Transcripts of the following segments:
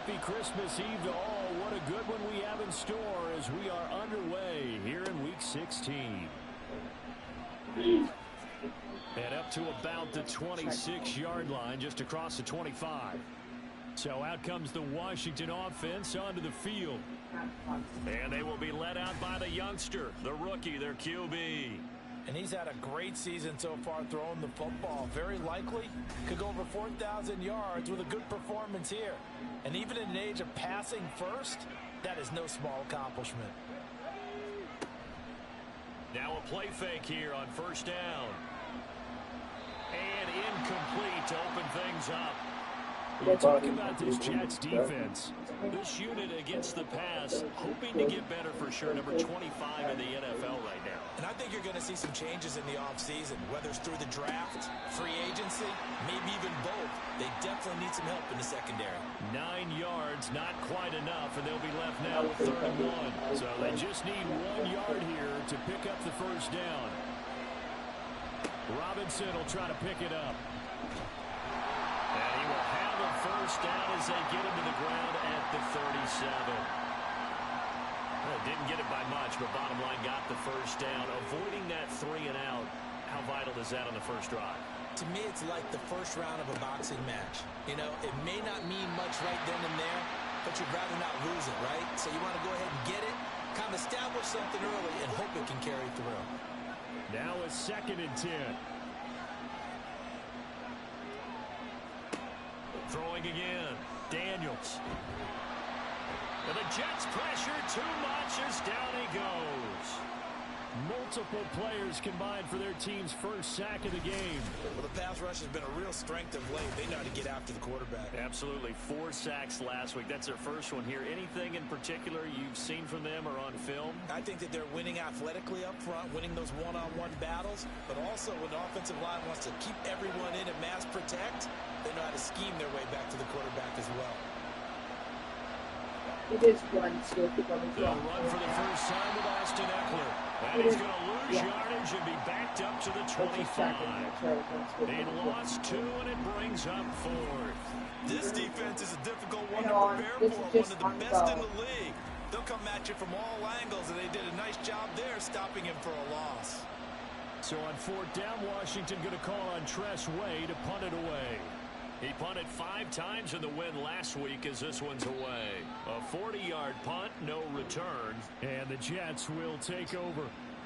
Happy Christmas Eve to all. What a good one we have in store as we are underway here in Week 16. And up to about the 26-yard line, just across the 25. So out comes the Washington offense onto the field. And they will be led out by the youngster, the rookie, their QB. And he's had a great season so far throwing the football. Very likely could go over 4,000 yards with a good performance here. And even in an age of passing first, that is no small accomplishment. Now a play fake here on first down. And incomplete to open things up. We'll talk about this Jets defense. This unit against the pass, hoping to get better for sure. Number 25 in the NFL right now. And I think you're going to see some changes in the offseason, whether it's through the draft, free agency, maybe even both. They definitely need some help in the secondary. 9 yards, not quite enough, and they'll be left now with 3rd and 1. So they just need 1 yard here to pick up the first down. Robinson will try to pick it up. And he will have a first down as they get him to the ground at the 37. Well, didn't get it by much, but bottom line got the first down. Avoiding that 3 and out, how vital is that on the first drive? To me, it's like the first round of a boxing match. You know, it may not mean much right then and there, but you'd rather not lose it, right? So you want to go ahead and get it, kind of establish something early, and hope it can carry through. Now a 2nd and 10. Throwing again. Daniels. And the Jets pressure too much as down he goes. Multiple players combined for their team's first sack of the game. Well, the pass rush has been a real strength of late. They know how to get after the quarterback. Absolutely. 4 sacks last week. That's their first one here. Anything in particular you've seen from them or on film? I think that they're winning athletically up front, winning those one-on-one battles, but also when the offensive line wants to keep everyone in and mass protect, they know how to scheme their way back to the quarterback as well. It is one, so they'll run for the first time with Austin Eckler. And he's going to lose yardage and be backed up to the 25. They lost 2, and it brings up 4th. This defense is a difficult one to prepare for, one of the best in the league. They'll come at you from all angles, and they did a nice job there stopping him for a loss. So on 4th down, Washington going to call on Tress Way to punt it away. He punted 5 times in the win last week as this one's away. A 40-yard punt, no return. And the Jets will take over.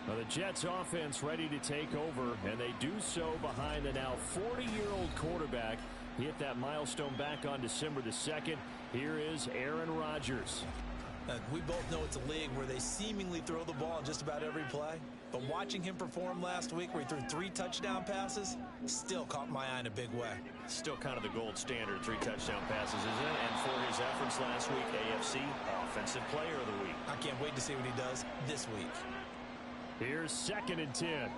Now the Jets offense ready to take over, and they do so behind the now 40-year-old quarterback. He hit that milestone back on December the 2nd. Here is Aaron Rodgers. We both know it's a league where they seemingly throw the ball in just about every play. But watching him perform last week where he threw 3 touchdown passes still caught my eye in a big way. Still kind of the gold standard, 3 touchdown passes, isn't it? And for his efforts last week, AFC Offensive Player of the Week. I can't wait to see what he does this week. Here's 2nd and 10.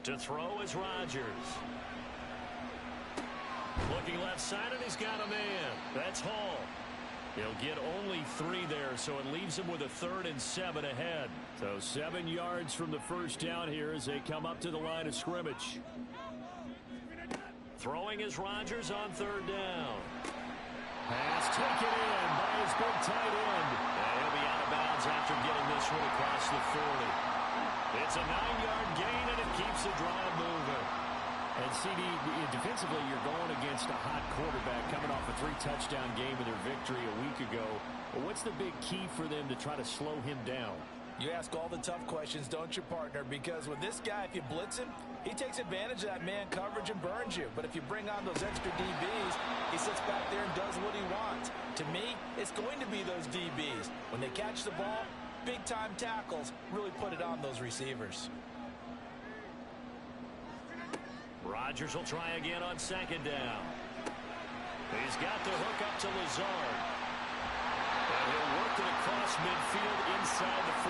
To throw is Rodgers. Looking left side, and he's got a man. That's Hall. He'll get only 3 there, so it leaves him with a 3rd and 7 ahead. So 7 yards from the first down here as they come up to the line of scrimmage. Throwing is Rodgers on 3rd down. Pass taken in by his big tight end. And he'll be out of bounds after getting this one across the 40. It's a 9-yard gain, and it keeps the drive moving. And CD, defensively, you're going against a hot quarterback coming off a 3-touchdown game in their victory a week ago. But what's the big key for them to try to slow him down? You ask all the tough questions, don't you, partner? Because with this guy, if you blitz him, he takes advantage of that man coverage and burns you. But if you bring on those extra DBs, he sits back there and does what he wants. To me, it's going to be those DBs. When they catch the ball, big-time tackles really put it on those receivers. Rodgers will try again on 2nd down. He's got the hook up to Lazard. And he'll work it across midfield inside the 45.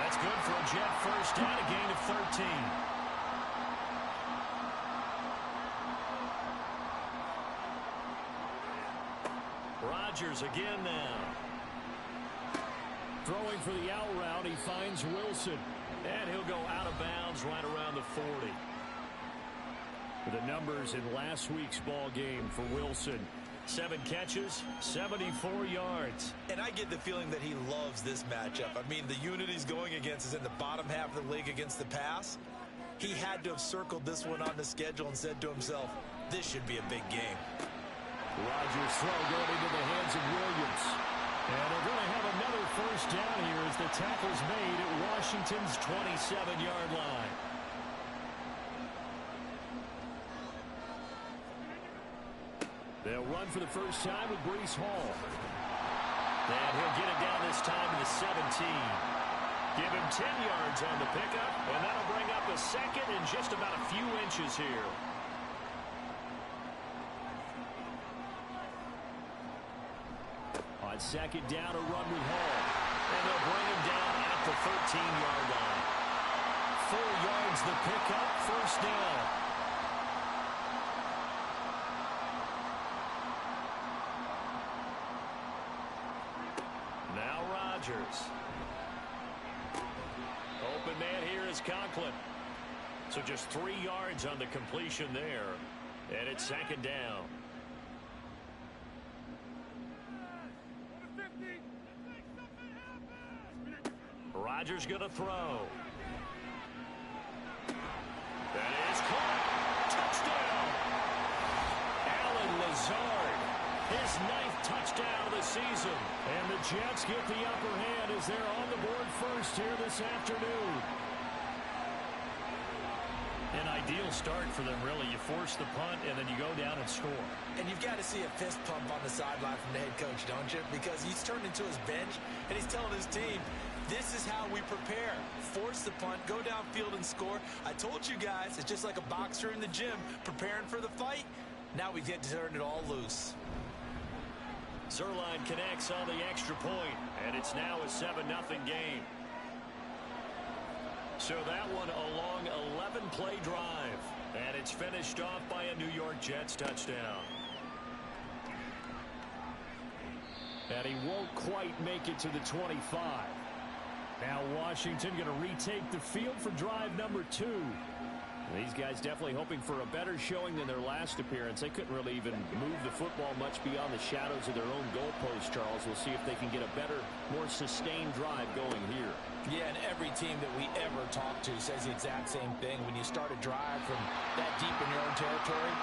That's good for a Jet first down, a gain of 13. Rodgers again now. Throwing for the out route, he finds Wilson. And he'll go out of bounds right around the 40. The numbers in last week's ball game for Wilson. 7 catches, 74 yards. And I get the feeling that he loves this matchup. I mean, the unit he's going against is in the bottom half of the league against the pass. He had to have circled this one on the schedule and said to himself, this should be a big game. Rodgers' throw going into the hands of Williams. And they're going to have another first down here as the tackle's made at Washington's 27-yard line. They'll run for the first time with Breece Hall. And he'll get it down this time to the 17. Give him 10 yards on the pickup, and that'll bring up a second and just about a few inches here. On second down, a run with Hall. And they'll bring him down at the 13-yard line. 4 yards the pickup, first down. Now Rodgers. Open man here is Conklin. So just 3 yards on the completion there. And it's second down. Rodgers going to throw. That is caught. Touchdown. Allen Lazard. His 9th touchdown of the season. And the Jets get the upper hand as they're on the board first here this afternoon. An ideal start for them, really. You force the punt, and then you go down and score. And you've got to see a fist pump on the sideline from the head coach, don't you? Because he's turned into his bench, and he's telling his team, this is how we prepare. Force the punt, go downfield and score. I told you guys, it's just like a boxer in the gym preparing for the fight. Now we get to turn it all loose. Zerline connects on the extra point, and it's now a 7-0 game. So that one a long 11-play drive, and it's finished off by a New York Jets touchdown. And he won't quite make it to the 25. Now Washington going to retake the field for drive number 2. These guys definitely hoping for a better showing than their last appearance. They couldn't really even move the football much beyond the shadows of their own goalpost, Charles. We'll see if they can get a better, more sustained drive going here. Yeah, and every team that we ever talk to says the exact same thing. When you start a drive from that deep in your own territory,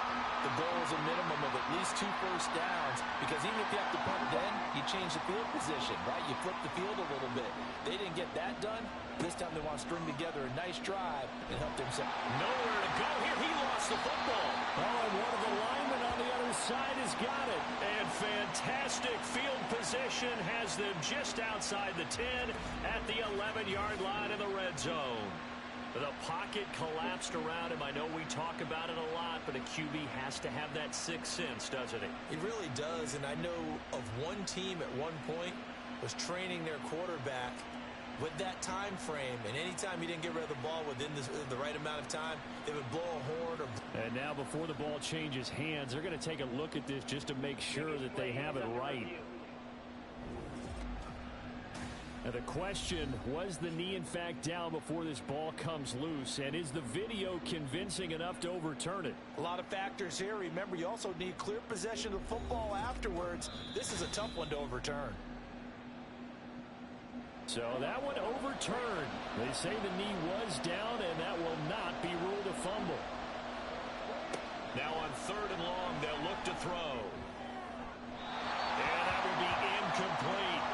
the goal is a minimum of at least 2 first downs, because even if you have to punt then, you change the field position, right? You flip the field a little bit. They didn't get that done. This time they want to string together a nice drive and help themselves. Nowhere to go here. He lost the football. Oh, and one of the linemen on the other side has got it. And fantastic field position has them just outside the 10 at the 11-yard line in the red zone. The pocket collapsed around him. I know we talk about it a lot, but a QB has to have that sixth sense, doesn't he? He really does, and I know of one team at one point was training their quarterback with that time frame, and anytime he didn't get rid of the ball within the right amount of time, they would blow a horn. And now before the ball changes hands, they're going to take a look at this just to make sure that they have it right. Now the question, was the knee in fact down before this ball comes loose, and is the video convincing enough to overturn it? A lot of factors here. Remember, you also need clear possession of the football afterwards. This is a tough one to overturn. So that one overturned. They say the knee was down, and that will not be ruled a fumble. Now on 3rd and long, they'll look to throw. And that will be incomplete.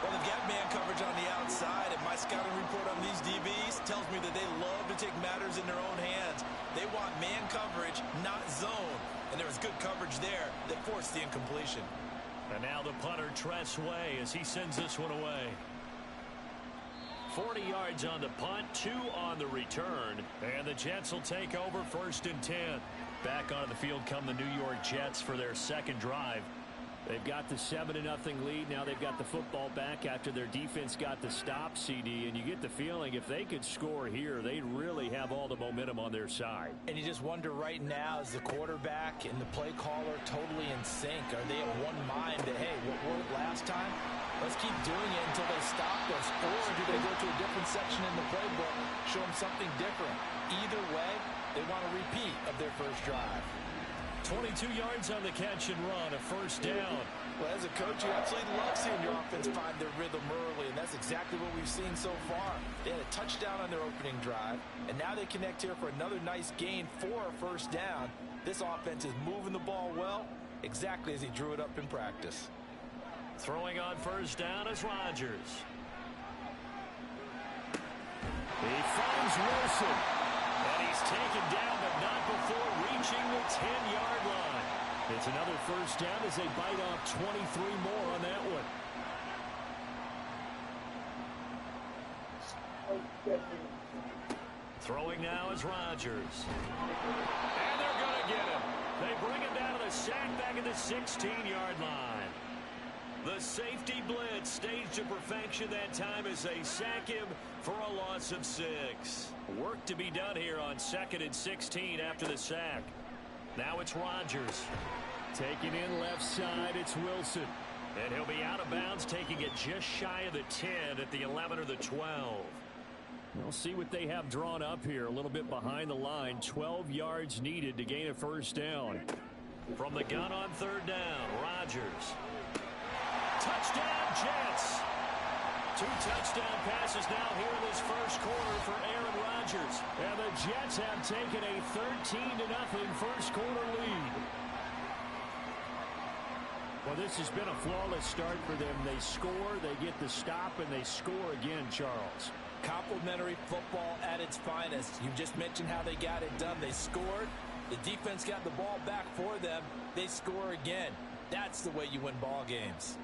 Well, they've got man coverage on the outside, and my scouting report on these DBs tells me that they love to take matters in their own hands. They want man coverage, not zone. And there was good coverage there that forced the incompletion. And now the punter Tress Way as he sends this one away. 40 yards on the punt, 2 on the return. And the Jets will take over 1st and 10. Back onto the field come the New York Jets for their second drive. They've got the 7-0 lead. Now they've got the football back after their defense got the stop, CD. And you get the feeling if they could score here, they'd really have all the momentum on their side. And you just wonder right now, is the quarterback and the play caller totally in sync? Are they of one mind that, hey, what worked last time? Let's keep doing it until they stop us. Or do they go to a different section in the playbook, show them something different? Either way, They want a repeat of their first drive. 22 yards on the catch and run, a first down. Well, as a coach, you absolutely love seeing your offense find their rhythm early, and that's exactly what we've seen so far. They had a touchdown on their opening drive, and now they connect here for another nice gain for a first down. This offense is moving the ball well, exactly as he drew it up in practice. Throwing on first down is Rodgers. He finds Wilson, and he's taken down, but not before reaching the 10-yard line. It's another first down as they bite off 23 more on that one. Throwing now is Rodgers. And they're going to get him. They bring him down to the sack back at the 16-yard line. The safety blitz staged to perfection that time as they sack him for a loss of 6. Work to be done here on 2nd and 16 after the sack. Now it's Rodgers. Taking in left side, it's Wilson. And he'll be out of bounds, taking it just shy of the 10 at the 11 or the 12. We'll see what they have drawn up here. A little bit behind the line. 12 yards needed to gain a first down. From the gun on third down, Rodgers. Touchdown, Jets. 2 touchdown passes now here in this first quarter for Aaron Rodgers. And the Jets have taken a 13-0 first quarter lead. Well, this has been a flawless start for them. They score, they get the stop, and they score again, Charles. Complimentary football at its finest. You just mentioned how they got it done. They scored. The defense got the ball back for them. They score again. That's the way you win ball games.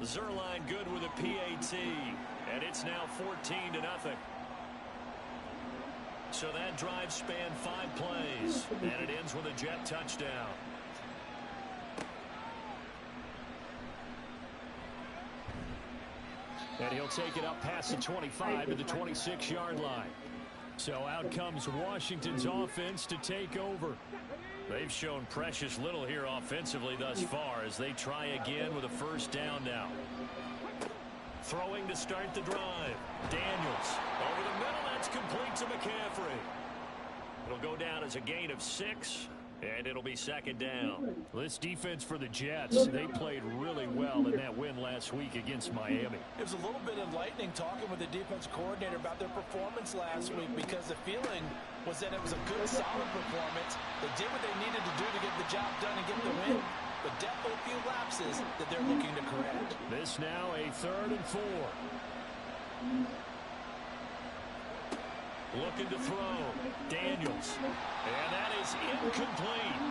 Zerline good with a PAT, and it's now 14-0. So that drive spanned 5 plays, and it ends with a Jet touchdown. And he'll take it up past the 25 to the 26-yard line. So out comes Washington's offense to take over. They've shown precious little here offensively thus far as they try again with a first down now. Throwing to start the drive. Daniels over the middle. That's complete to McCaffrey. It'll go down as a gain of 6. And it'll be second down. This defense for the Jets, they played really well in that win last week against Miami. It was a little bit enlightening talking with the defense coordinator about their performance last week because the feeling was that it was a good, solid performance. They did what they needed to do to get the job done and get the win, but definitely a few lapses that they're looking to correct. This now a 3rd and 4. Looking to throw. Daniels. And that is incomplete.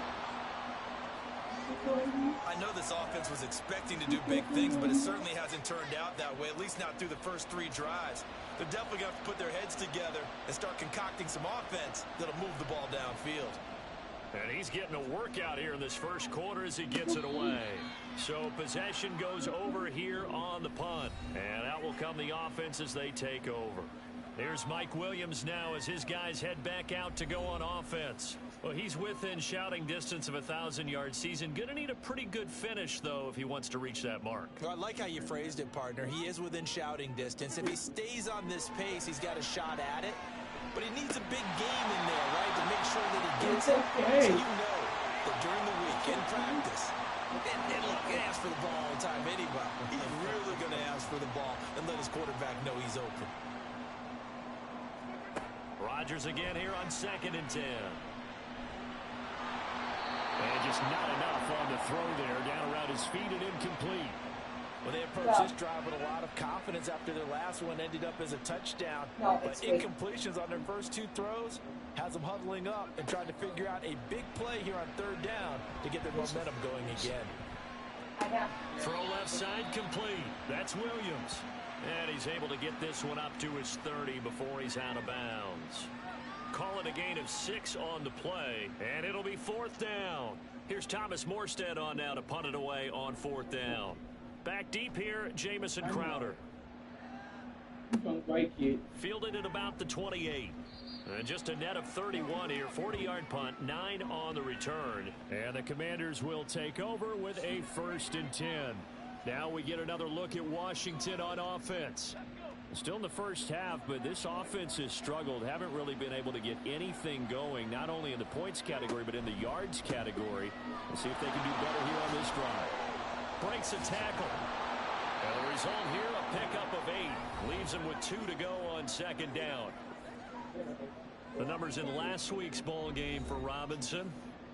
I know this offense was expecting to do big things, but it certainly hasn't turned out that way, at least not through the first 3 drives. They're definitely going to have to put their heads together and start concocting some offense that'll move the ball downfield. And he's getting a workout here in this first quarter as he gets it away. So possession goes over here on the punt. And out will come the offense as they take over. Here's Mike Williams now as his guys head back out to go on offense. Well, he's within shouting distance of a 1,000-yard season. Going to need a pretty good finish, though, if he wants to reach that mark. Well, I like how you phrased it, partner. He is within shouting distance. If he stays on this pace, he's got a shot at it. But he needs a big game in there, right, to make sure that he gets it. So you know that during the week, in practice, and look, he asks for the ball all the time anyway. He's really going to ask for the ball and let his quarterback know he's open. Rodgers again here on 2nd and 10. And just not enough on the throw there. Down around his feet and incomplete. Well, they approached this drive with a lot of confidence after their last one ended up as a touchdown. But incompletions on their first 2 throws has them huddling up and trying to figure out a big play here on 3rd down to get their momentum going again. Throw left side complete. That's Williams. And he's able to get this one up to his 30 before he's out of bounds. Call it a gain of 6 on the play, and it'll be 4th down. Here's Thomas Morstead on now to punt it away on 4th down. Back deep here, Jamison Crowder. Fielded at about the 28. And just a net of 31 here, 40-yard punt, 9 on the return. And the Commanders will take over with a 1st and 10. Now we get another look at Washington on offense. Still in the first half, but this offense has struggled. Haven't really been able to get anything going, not only in the points category, but in the yards category. Let's see if they can do better here on this drive. Breaks a tackle. And the result here, a pickup of 8. Leaves them with 2 to go on second down. The numbers in last week's ball game for Robinson.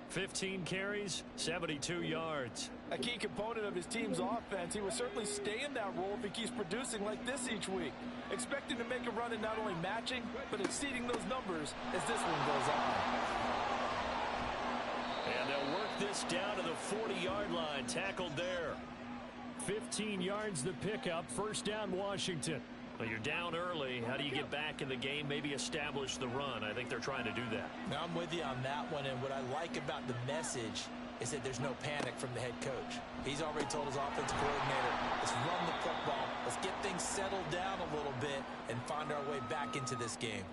15 carries, 72 yards. A key component of his team's offense. He will certainly stay in that role if he keeps producing like this each week. Expect him to make a run and not only matching, but exceeding those numbers as this one goes on. And they'll work this down to the 40-yard line. Tackled there. 15 yards the pickup. First down, Washington. Well, you're down early. How do you get back in the game? Maybe establish the run. I think they're trying to do that. Now, I'm with you on that one, and what I like about the message is that there's no panic from the head coach. He's already told his offensive coordinator, let's run the football, let's get things settled down a little bit and find our way back into this game.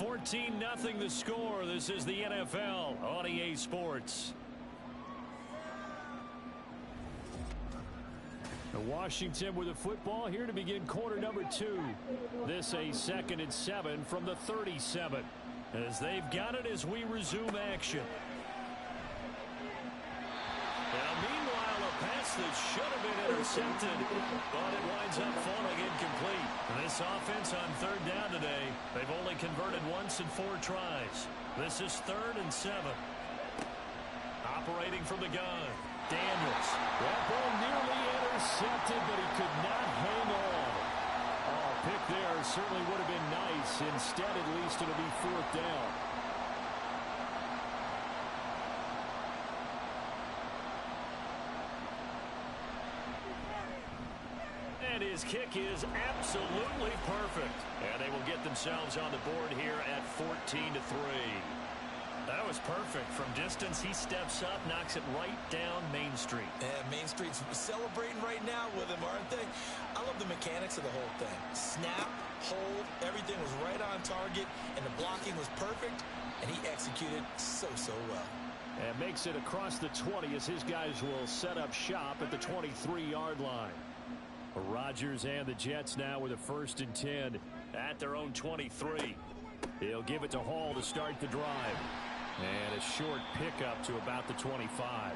14-0 the score. This is the NFL on EA Sports. Washington with the football here to begin quarter number 2. This a 2nd and 7 from the 37 as they've got it as we resume action. Now meanwhile, a pass that should have been intercepted, but it winds up falling incomplete. This offense on third down today, they've only converted once in 4 tries. This is 3rd and 7. Operating from the gun, Daniels. That ball nearly intercepted, but he could not hang on. Oh, pick there certainly would have been nice. Instead, at least it'll be 4th down. And his kick is absolutely perfect. And they will get themselves on the board here at 14-3. That was perfect. From distance, he steps up, knocks it right down Main Street. Yeah, Main Street's celebrating right now with him, aren't they? I love the mechanics of the whole thing. Snap, hold, everything was right on target, and the blocking was perfect, and he executed so well. And makes it across the 20 as his guys will set up shop at the 23-yard line. Rodgers and the Jets now with a 1st and 10 at their own 23. He'll give it to Hall to start the drive. And a short pickup to about the 25.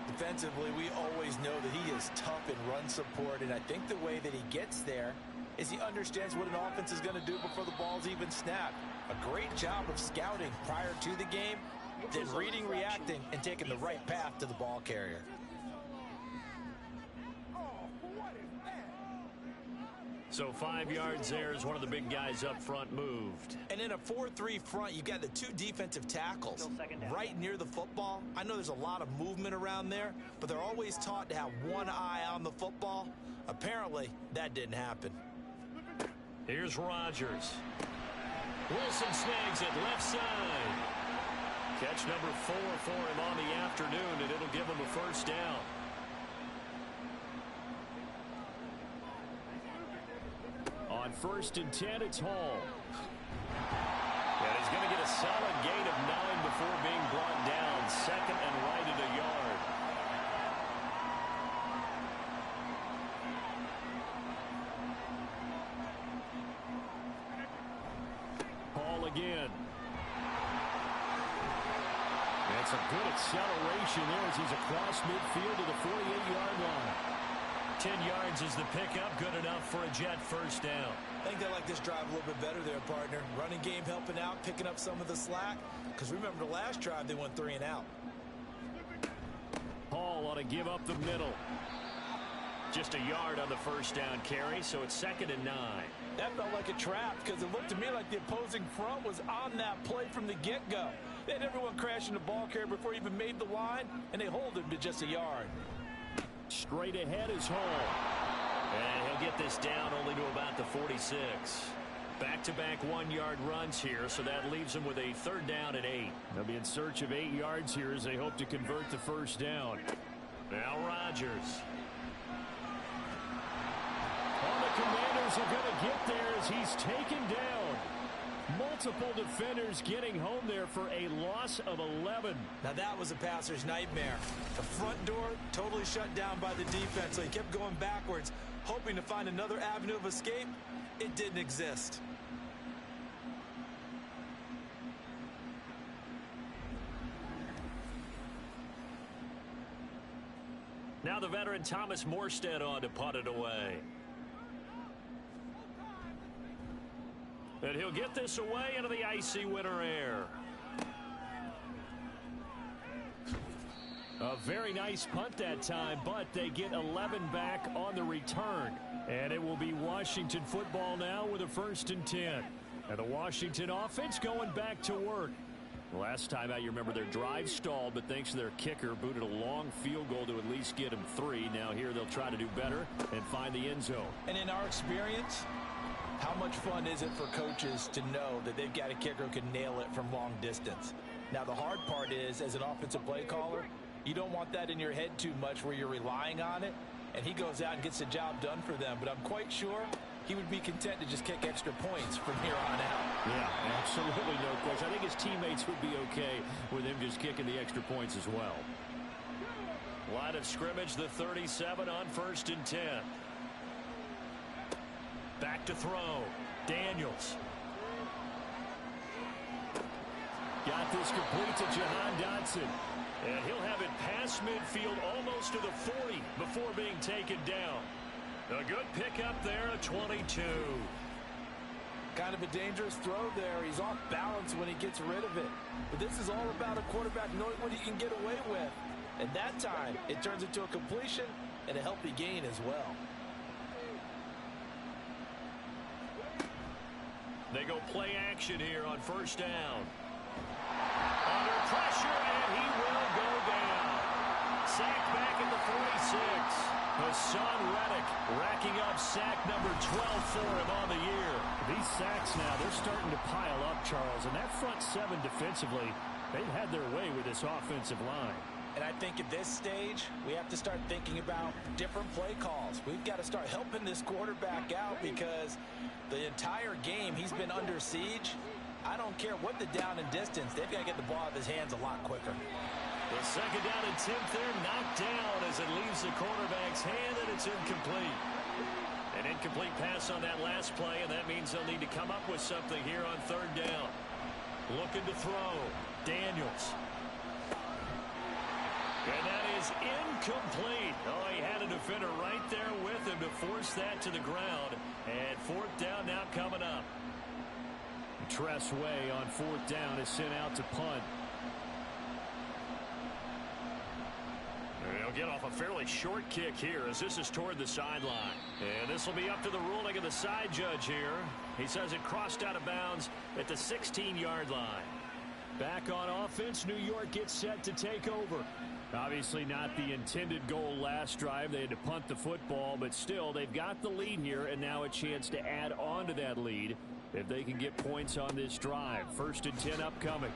Defensively, we always know that he is tough in run support, and I think the way that he gets there is he understands what an offense is going to do before the ball's even snapped. A great job of scouting prior to the game, then reading, reacting, and taking the right path to the ball carrier. So 5 yards there as one of the big guys up front moved. And in a 4-3 front, you've got the 2 defensive tackles right near the football. I know there's a lot of movement around there, but they're always taught to have one eye on the football. Apparently, that didn't happen. Here's Rodgers. Wilson snags it left side. Catch number 4 for him on the afternoon, and it'll give him a 1st down. On 1st and 10, it's Hall. And he's going to get a solid gain of 9 before being brought down. 2nd and right at a yard. Hall again. That's a good acceleration there as he's across midfield to the 48-yard line. 10 yards is the pickup, good enough for a Jet 1st down. I think they like this drive a little bit better there, partner. Running game helping out, picking up some of the slack. Because remember, the last drive, they went 3 and out. Hall ought to give up the middle. Just a yard on the 1st down carry, so it's 2nd and 9. That felt like a trap because it looked to me like the opposing front was on that play from the get-go. They had everyone crashing the ball carrier before he even made the line, and they hold him to just a yard. Straight ahead is Hall. And he'll get this down only to about the 46. Back-to-back 1-yard runs here, so that leaves them with a 3rd down and 8. They'll be in search of 8 yards here as they hope to convert the 1st down. Now Rodgers. The Commanders are going to get there as he's taken down. Multiple defenders getting home there for a loss of 11. Now that was a passer's nightmare. The front door totally shut down by the defense, so he kept going backwards, hoping to find another avenue of escape. It didn't exist. Now the veteran Thomas Morstead on to punt it away. And he'll get this away into the icy winter air. A very nice punt that time, but they get 11 back on the return. And it will be Washington football now with a 1st and 10. And the Washington offense going back to work. Last time out, you remember their drive stalled, but thanks to their kicker, booted a long field goal to at least get them 3. Now here they'll try to do better and find the end zone. And in our experience, how much fun is it for coaches to know that they've got a kicker who can nail it from long distance? Now the hard part is, as an offensive play caller, you don't want that in your head too much where you're relying on it, and he goes out and gets the job done for them. But I'm quite sure he would be content to just kick extra points from here on out. Yeah, absolutely no question. I think his teammates would be okay with him just kicking the extra points as well. Line of scrimmage, the 37 on 1st and 10. Back to throw. Daniels. Got this complete to Jahan Dotson. And he'll have it past midfield almost to the 40 before being taken down. A good pickup there at 22. Kind of a dangerous throw there. He's off balance when he gets rid of it. But this is all about a quarterback knowing what he can get away with. And that time, it turns into a completion and a healthy gain as well. They go play action here on 1st down. Under pressure, and he will go down. Sacked back at the 46. Hassan Reddick racking up sack number 12 for him on the year. These sacks now, they're starting to pile up, Charles. And that front 7 defensively, they've had their way with this offensive line. And I think at this stage, we have to start thinking about different play calls. We've got to start helping this quarterback out because the entire game he's been under siege. I don't care what the down and distance. They've got to get the ball out of his hands a lot quicker. The 2nd down and 10th there, knocked down as it leaves the quarterback's hand, and it's incomplete. An incomplete pass on that last play, and that means they'll need to come up with something here on 3rd down. Looking to throw. Daniels. And that is incomplete. Oh, he had a defender right there with him to force that to the ground. And 4th down now coming up. Tress Way on 4th down is sent out to punt. He'll get off a fairly short kick here as this is toward the sideline. And this will be up to the ruling of the side judge here. He says it crossed out of bounds at the 16-yard line. Back on offense, New York gets set to take over. Obviously not the intended goal last drive. They had to punt the football, but still they've got the lead here and now a chance to add on to that lead if they can get points on this drive. 1st and 10 upcoming.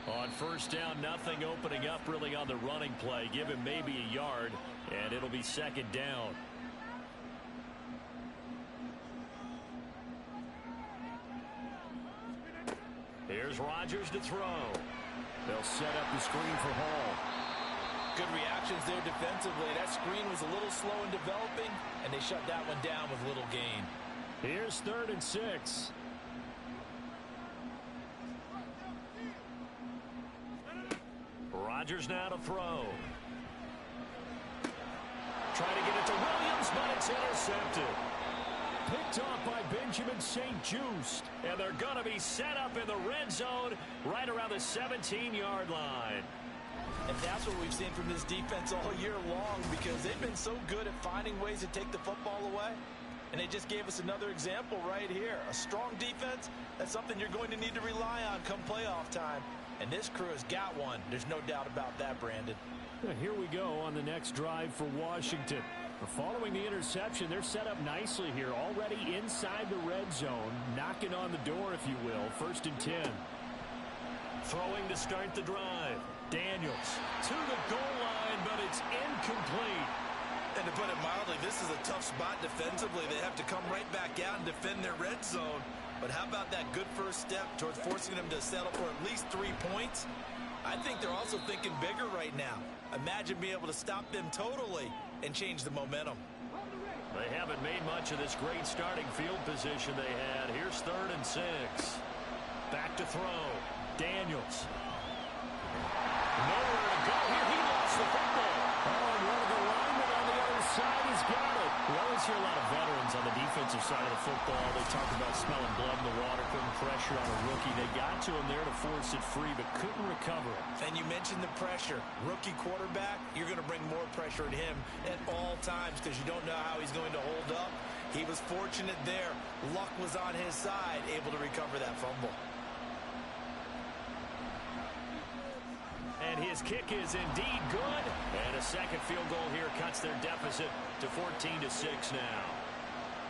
On 1st down, nothing opening up really on the running play. Give him maybe a yard, and it'll be 2nd down. Here's Rodgers to throw. They'll set up the screen for Hall. Good reactions there defensively. That screen was a little slow in developing, and they shut that one down with little gain. Here's 3rd and 6. Rodgers now to throw. Trying to get it to Williams, but it's intercepted. Picked off by Benjamin St. Juste. And they're going to be set up in the red zone right around the 17-yard line. And that's what we've seen from this defense all year long because they've been so good at finding ways to take the football away. And they just gave us another example right here. A strong defense, that's something you're going to need to rely on come playoff time. And this crew has got one. There's no doubt about that, Brandon. Here we go on the next drive for Washington. Following the interception, they're set up nicely here. Already inside the red zone. Knocking on the door, if you will. 1st and 10. Throwing to start the drive. Daniels to the goal line, but it's incomplete. And to put it mildly, this is a tough spot defensively. They have to come right back out and defend their red zone. But how about that good first step towards forcing them to settle for at least 3 points? I think they're also thinking bigger right now. Imagine being able to stop them totally and change the momentum. They haven't made much of this great starting field position they had. Here's 3rd and 6. Back to throw. Daniels. Nowhere to go here. He lost the football. Oh, and one of the linemen on the other side has got it. We always hear a lot of veterans on the defensive side of the football. They talk about smelling blood in the water, putting pressure on a rookie. They got to him there to force it free, but couldn't recover it. And you mentioned the pressure. Rookie quarterback, you're going to bring more pressure at him at all times because you don't know how he's going to hold up. He was fortunate there. Luck was on his side, able to recover that fumble. And his kick is indeed good. And a second field goal here cuts their deficit to 14-6 now.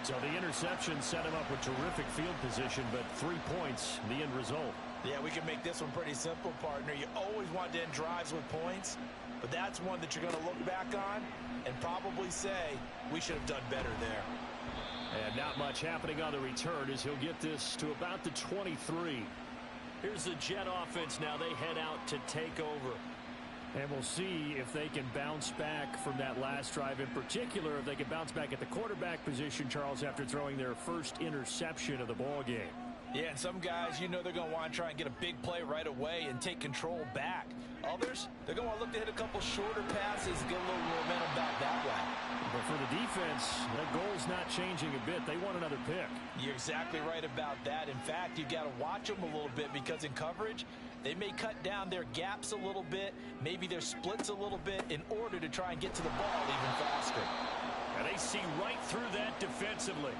So the interception set him up with terrific field position, but 3 points, the end result. Yeah, we can make this one pretty simple, partner. You always want to end drives with points, but that's one that you're going to look back on and probably say, we should have done better there. And not much happening on the return as he'll get this to about the 23. Here's the Jet offense now. They head out to take over. And we'll see if they can bounce back from that last drive. In particular, if they can bounce back at the quarterback position, Charles, after throwing their first interception of the ball game. Yeah, and some guys, you know they're going to want to try and get a big play right away and take control back. Others, they're going to look to hit a couple shorter passes and get a little momentum back that way. But for the defense, that goal's not changing a bit. They want another pick. You're exactly right about that. In fact, you've got to watch them a little bit because in coverage, they may cut down their gaps a little bit, maybe their splits a little bit in order to try and get to the ball even faster. And they see right through that defensively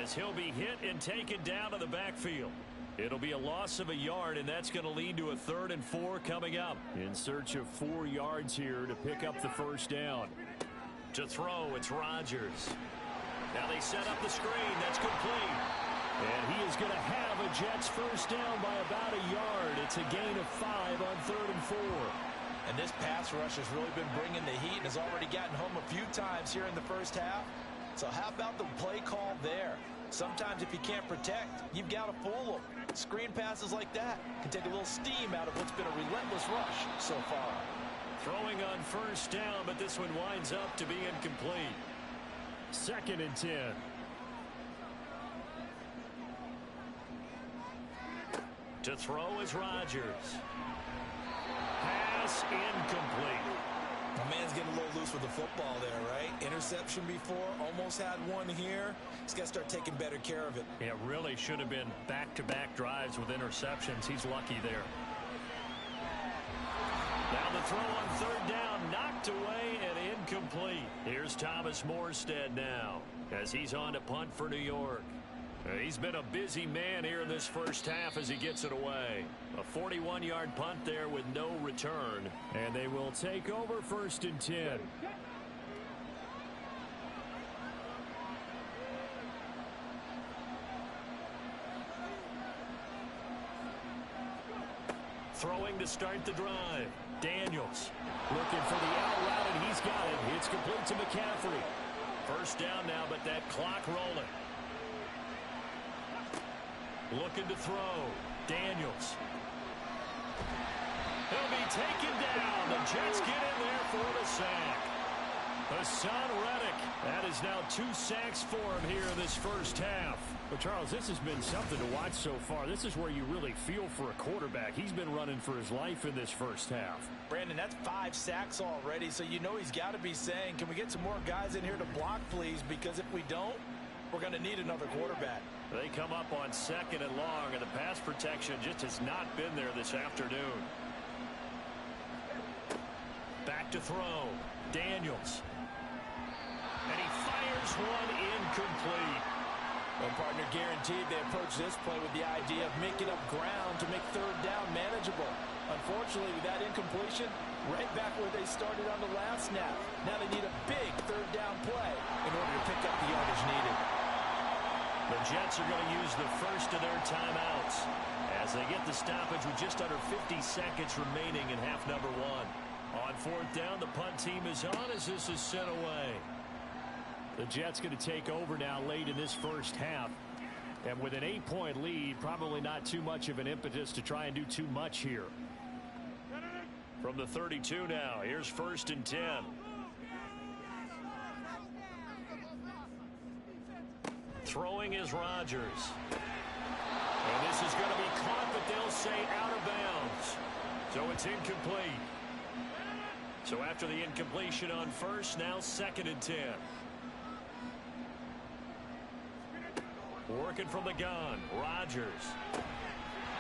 as he'll be hit and taken down to the backfield. It'll be a loss of a yard, and that's going to lead to a 3rd and 4 coming up. In search of 4 yards here to pick up the first down. To throw, it's Rodgers. Now they set up the screen. That's complete. And he is going to have a Jets first down by about a yard. It's a gain of 5 on 3rd and 4. And this pass rush has really been bringing the heat and has already gotten home a few times here in the first half. So how about the play call there? Sometimes if you can't protect, you've got to fool them. Screen passes like that can take a little steam out of what's been a relentless rush so far. Throwing on first down, but this one winds up to be incomplete. 2nd and 10. To throw is Rodgers. Pass incomplete. My man's getting a little loose with the football there, right? Interception before, almost had one here. He's got to start taking better care of it. Yeah, really should have been back-to-back drives with interceptions. He's lucky there. Now the throw on 3rd down, knocked away and incomplete. Here's Thomas Morstead now as he's on to punt for New York. He's been a busy man here in this first half as he gets it away. A 41-yard punt there with no return. And they will take over 1st and 10. Throwing to start the drive. Daniels looking for the out route, and he's got it. It's complete to McCaffrey. First down now, but that clock rolling. Looking to throw. Daniels. He'll be taken down. The Jets get in there for the sack. Hassan Reddick. That is now 2 sacks for him here in this first half. But, Charles, this has been something to watch so far. This is where you really feel for a quarterback. He's been running for his life in this first half. Brandon, that's 5 sacks already, so you know he's got to be saying, can we get some more guys in here to block, please? Because if we don't, we're going to need another quarterback. They come up on 2nd and long, and the pass protection just has not been there this afternoon. Back to throw. Daniels. And he fires one incomplete. Well, partner, guaranteed they approach this play with the idea of making up ground to make 3rd down manageable. Unfortunately, with that incompletion, right back where they started on the last snap. Now they need a big 3rd down play in order to pick up the yardage needed. The Jets are going to use the first of their timeouts as they get the stoppage with just under 50 seconds remaining in half number 1. On fourth down, the punt team is on as this is sent away. The Jets going to take over now late in this first half. And with an 8-point lead, probably not too much of an impetus to try and do too much here. From the 32 now, here's first and 10. Throwing is Rodgers. And this is going to be caught, but they'll say out of bounds. So it's incomplete. So after the incompletion on first, now second and 10. Working from the gun, Rodgers.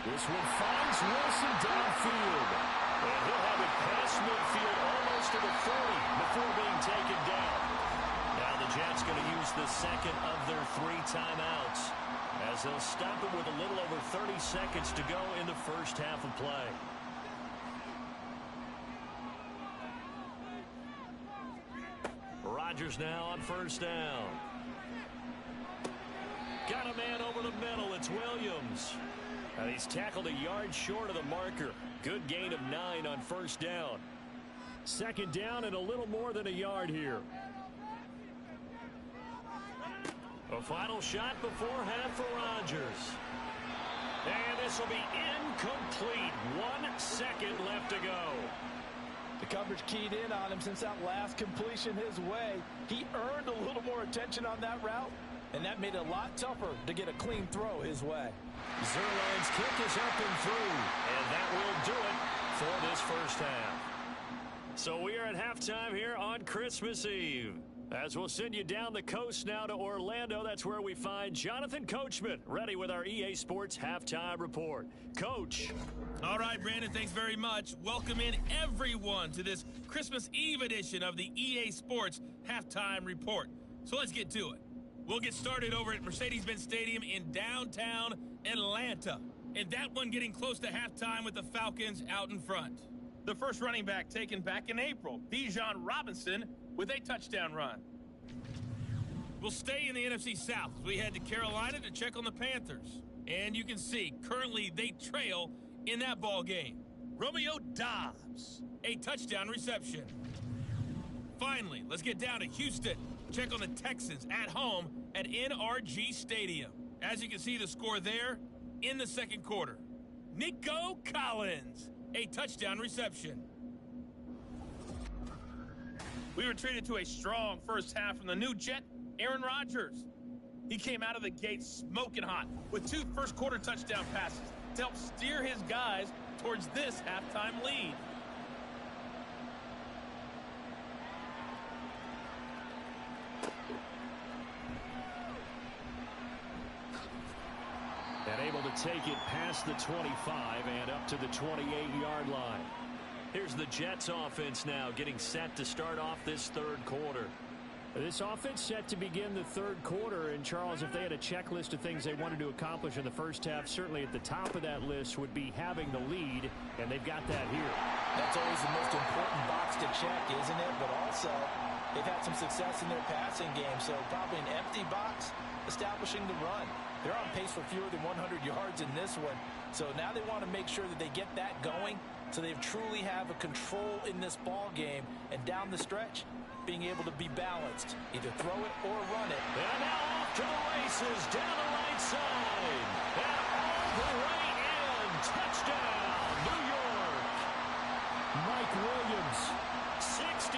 This one finds Wilson downfield. And he'll have it past midfield almost to the 40 before being taken down. Now the Jets going to use the second of their 3 timeouts as they'll stop it with a little over 30 seconds to go in the first half of play. Rodgers now on first down. Got a man over the middle. It's Williams. And he's tackled a yard short of the marker. Good gain of 9 on first down. Second down and a little more than a yard here. A final shot before half for Rodgers. And this will be incomplete. 1 second left to go. The coverage keyed in on him since that last completion his way. He earned a little more attention on that route, and that made it a lot tougher to get a clean throw his way. Zerline's kick is up and through, and that will do it for this first half. So we are at halftime here on Christmas Eve. As we'll send you down the coast now to Orlando, that's where we find Jonathan Coachman, ready with our EA Sports Halftime Report. Coach. All right, Brandon, thanks very much. Welcome in everyone to this Christmas Eve edition of the EA Sports Halftime Report. So let's get to it. We'll get started over at Mercedes-Benz Stadium in downtown Atlanta. And that one getting close to halftime with the Falcons out in front. The first running back taken back in April, Bijan Robinson, with a touchdown run. We'll stay in the NFC South as we head to Carolina to check on the Panthers. And you can see, currently they trail in that ball game. Romeo Doubs, a touchdown reception. Finally, let's get down to Houston. Check on the Texans at home at NRG Stadium. As you can see, the score there in the second quarter. Nico Collins, a touchdown reception. We were treated to a strong first half from the new Jet, Aaron Rodgers. He came out of the gate smoking hot with 2 first-quarter touchdown passes to help steer his guys towards this halftime lead. And able to take it past the 25 and up to the 28-yard line. Here's the Jets offense now getting set to start off this third quarter. This offense set to begin the third quarter, and Charles, if they had a checklist of things they wanted to accomplish in the first half, certainly at the top of that list would be having the lead, and they've got that here. That's always the most important box to check, isn't it? But also, they've had some success in their passing game, so probably an empty box establishing the run. They're on pace for fewer than 100 yards in this one, so now they want to make sure that they get that going so they truly have a control in this ball game, and down the stretch, being able to be balanced. Either throw it or run it. And now off to the races down the right side. And all the way in. Touchdown, New York. Mike Williams, 61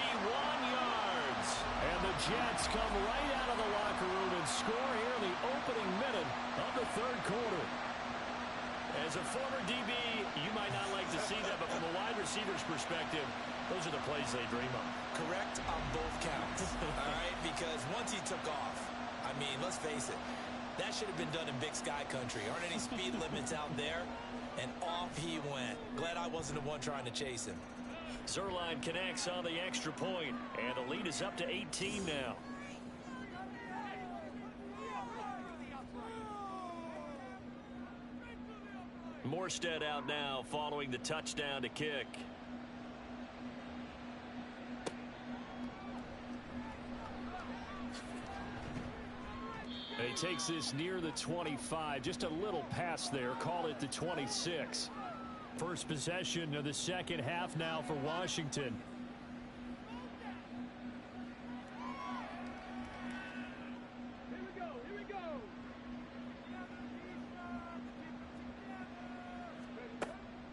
yards. And the Jets come right out of the locker room and score here in the opening minute of the third quarter. As a former DB, you might not like to see that, but from a wide receiver's perspective, those are the plays they dream of. Correct on both counts, all right? Because once he took off, I mean, let's face it, that should have been done in Big Sky Country. Aren't any speed limits out there? And off he went. Glad I wasn't the one trying to chase him. Zerline connects on the extra point, and the lead is up to 18 now. Morstead out now following the touchdown to kick. And he takes this near the 25. Just a little pass there. Call it the 26. First possession of the second half now for Washington. Here we go.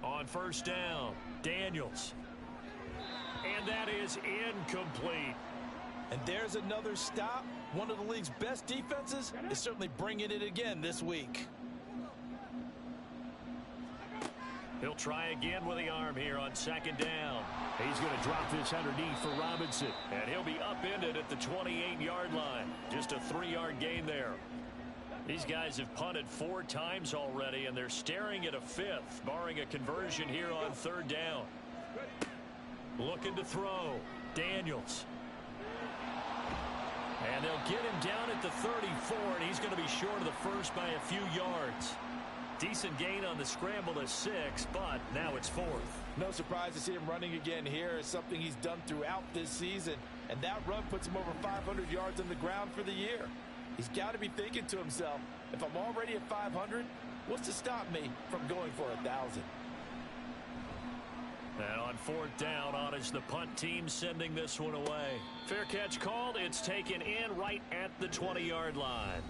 On first down, Daniels. And that is incomplete. And there's another stop. One of the league's best defenses is certainly bringing it again this week. He'll try again with the arm here on second down. He's going to drop this underneath for Robinson. And he'll be upended at the 28-yard line. Just a 3-yard gain there. These guys have punted 4 times already, and they're staring at a 5th, barring a conversion here on third down. Looking to throw. Daniels. And they'll get him down at the 34, and he's going to be short of the first by a few yards. Decent gain on the scramble to 6, but now it's 4th. No surprise to see him running again here. It's something he's done throughout this season. And that run puts him over 500 yards on the ground for the year. He's got to be thinking to himself, if I'm already at 500, what's to stop me from going for 1,000? And on fourth down, on is the punt team sending this one away. Fair catch called. It's taken in right at the 20-yard line.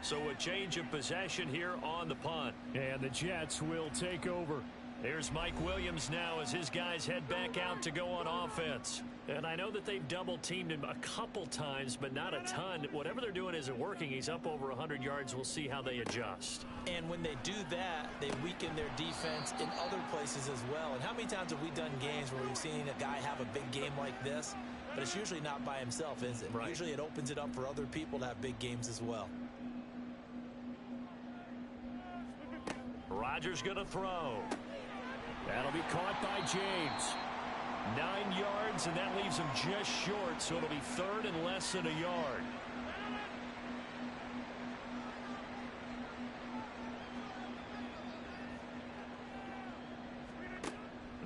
So a change of possession here on the punt. And the Jets will take over. Here's Mike Williams now as his guys head back out to go on offense. And I know that they've double-teamed him a couple times, but not a ton. Whatever they're doing isn't working. He's up over 100 yards. We'll see how they adjust. And when they do that, they weaken their defense in other places as well. And how many times have we done games where we've seen a guy have a big game like this? But it's usually not by himself, is it? Right. Usually it opens it up for other people to have big games as well. Rodgers going to throw. That'll be caught by James. 9 yards, and that leaves him just short, so it'll be third and less than a yard.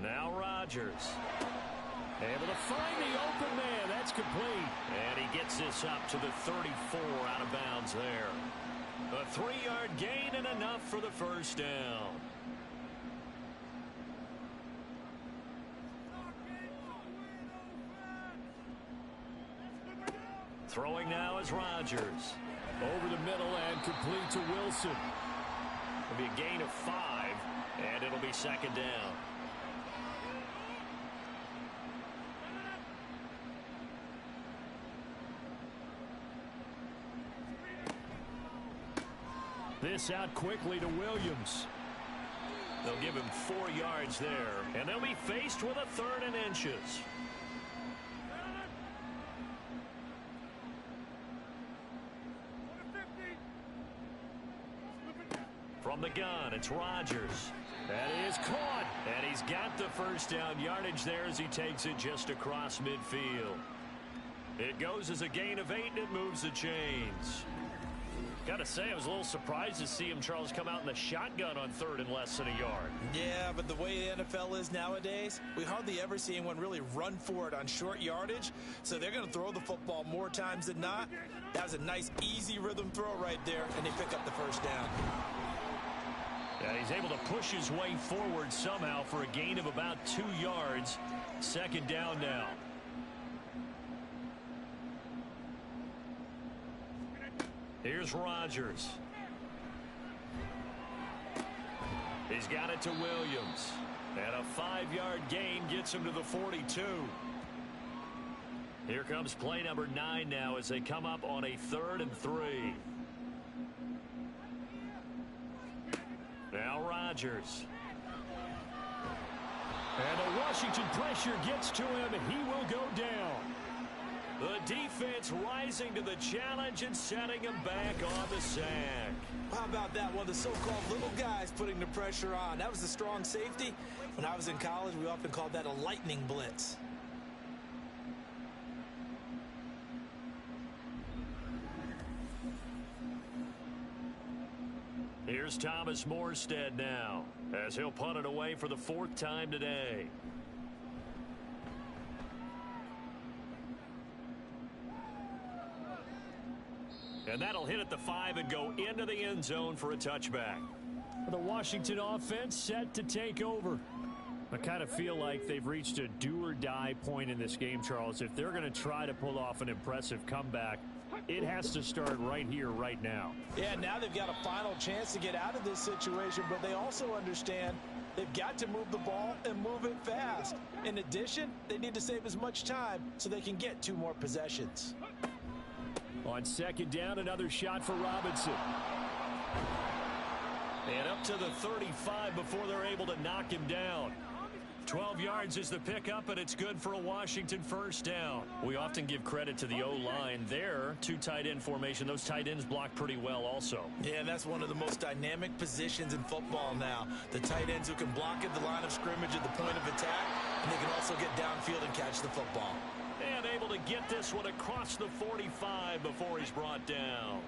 Now Rodgers. Able to find the open man. That's complete. And he gets this up to the 34 out of bounds there. A 3-yard gain and enough for the first down. Throwing now is Rodgers. Over the middle and complete to Wilson. It'll be a gain of 5, and it'll be second down. This out quickly to Williams. They'll give him 4 yards there, and they'll be faced with a 3rd and inches. From the gun, it's Rodgers. That is caught, and he's got the first down yardage there as he takes it just across midfield. It goes as a gain of 8, and it moves the chains. Got to say, I was a little surprised to see him, Charles, come out in the shotgun on 3rd and less than a yard. Yeah, but the way the NFL is nowadays, we hardly ever see anyone really run for it on short yardage. So they're going to throw the football more times than not. That was a nice, easy rhythm throw right there, and they pick up the first down. Yeah, he's able to push his way forward somehow for a gain of about 2 yards. Second down now. Here's Rodgers. He's got it to Williams. And a 5-yard gain gets him to the 42. Here comes play number 9 now as they come up on a 3rd and 3. Now Rodgers. And the Washington pressure gets to him, and he will go down. The defense rising to the challenge and setting him back on the sack. How about that? One of the so-called little guys putting the pressure on. That was a strong safety. When I was in college, we often called that a lightning blitz. Here's Thomas Morstead now, as he'll punt it away for the 4th time today. And that'll hit at the 5 and go into the end zone for a touchback. The Washington offense set to take over. I kind of feel like they've reached a do-or-die point in this game, Charles. If they're going to try to pull off an impressive comeback, it has to start right here, right now. Yeah, now they've got a final chance to get out of this situation, but they also understand they've got to move the ball and move it fast. In addition, they need to save as much time so they can get 2 more possessions. On second down, another shot for Robinson. And up to the 35 before they're able to knock him down. 12 yards is the pickup, and it's good for a Washington first down. We often give credit to the O-line there. 2 tight end formation. Those tight ends block pretty well also. Yeah, and that's one of the most dynamic positions in football now. The tight ends who can block at the line of scrimmage at the point of attack, and they can also get downfield and catch the football. And able to get this one across the 45 before he's brought down.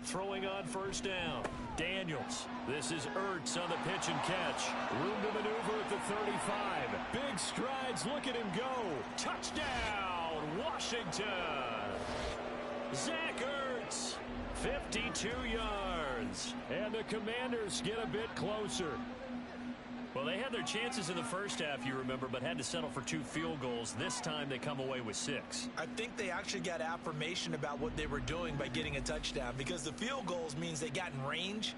Throwing on first down. Daniels. This is Ertz on the pitch and catch. Room to maneuver at the 35. Big strides. Look at him go. Touchdown, Washington. Zach Ertz. 52 yards. And the Commanders get a bit closer. Well, they had their chances in the first half, you remember, but had to settle for 2 field goals. This time they come away with 6. I think they actually got affirmation about what they were doing by getting a touchdown, because the field goals means they got in range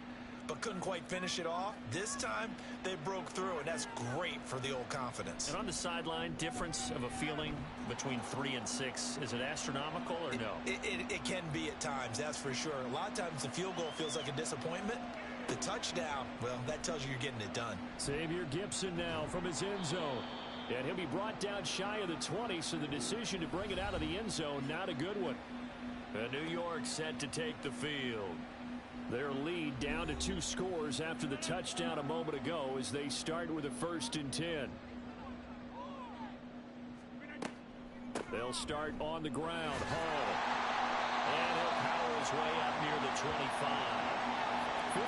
but couldn't quite finish it off. This time they broke through, and that's great for the old confidence. And on the sideline, difference of a feeling between 3 and 6, is it astronomical or no? It can be at times, that's for sure. A lot of times the field goal feels like a disappointment. The touchdown, well, that tells you you're getting it done. Xavier Gipson now from his end zone. And he'll be brought down shy of the 20, so the decision to bring it out of the end zone, not a good one. And New York set to take the field. Their lead down to 2 scores after the touchdown a moment ago as they start with a 1st and 10. They'll start on the ground. Hall. And he'll power his way up near the 25.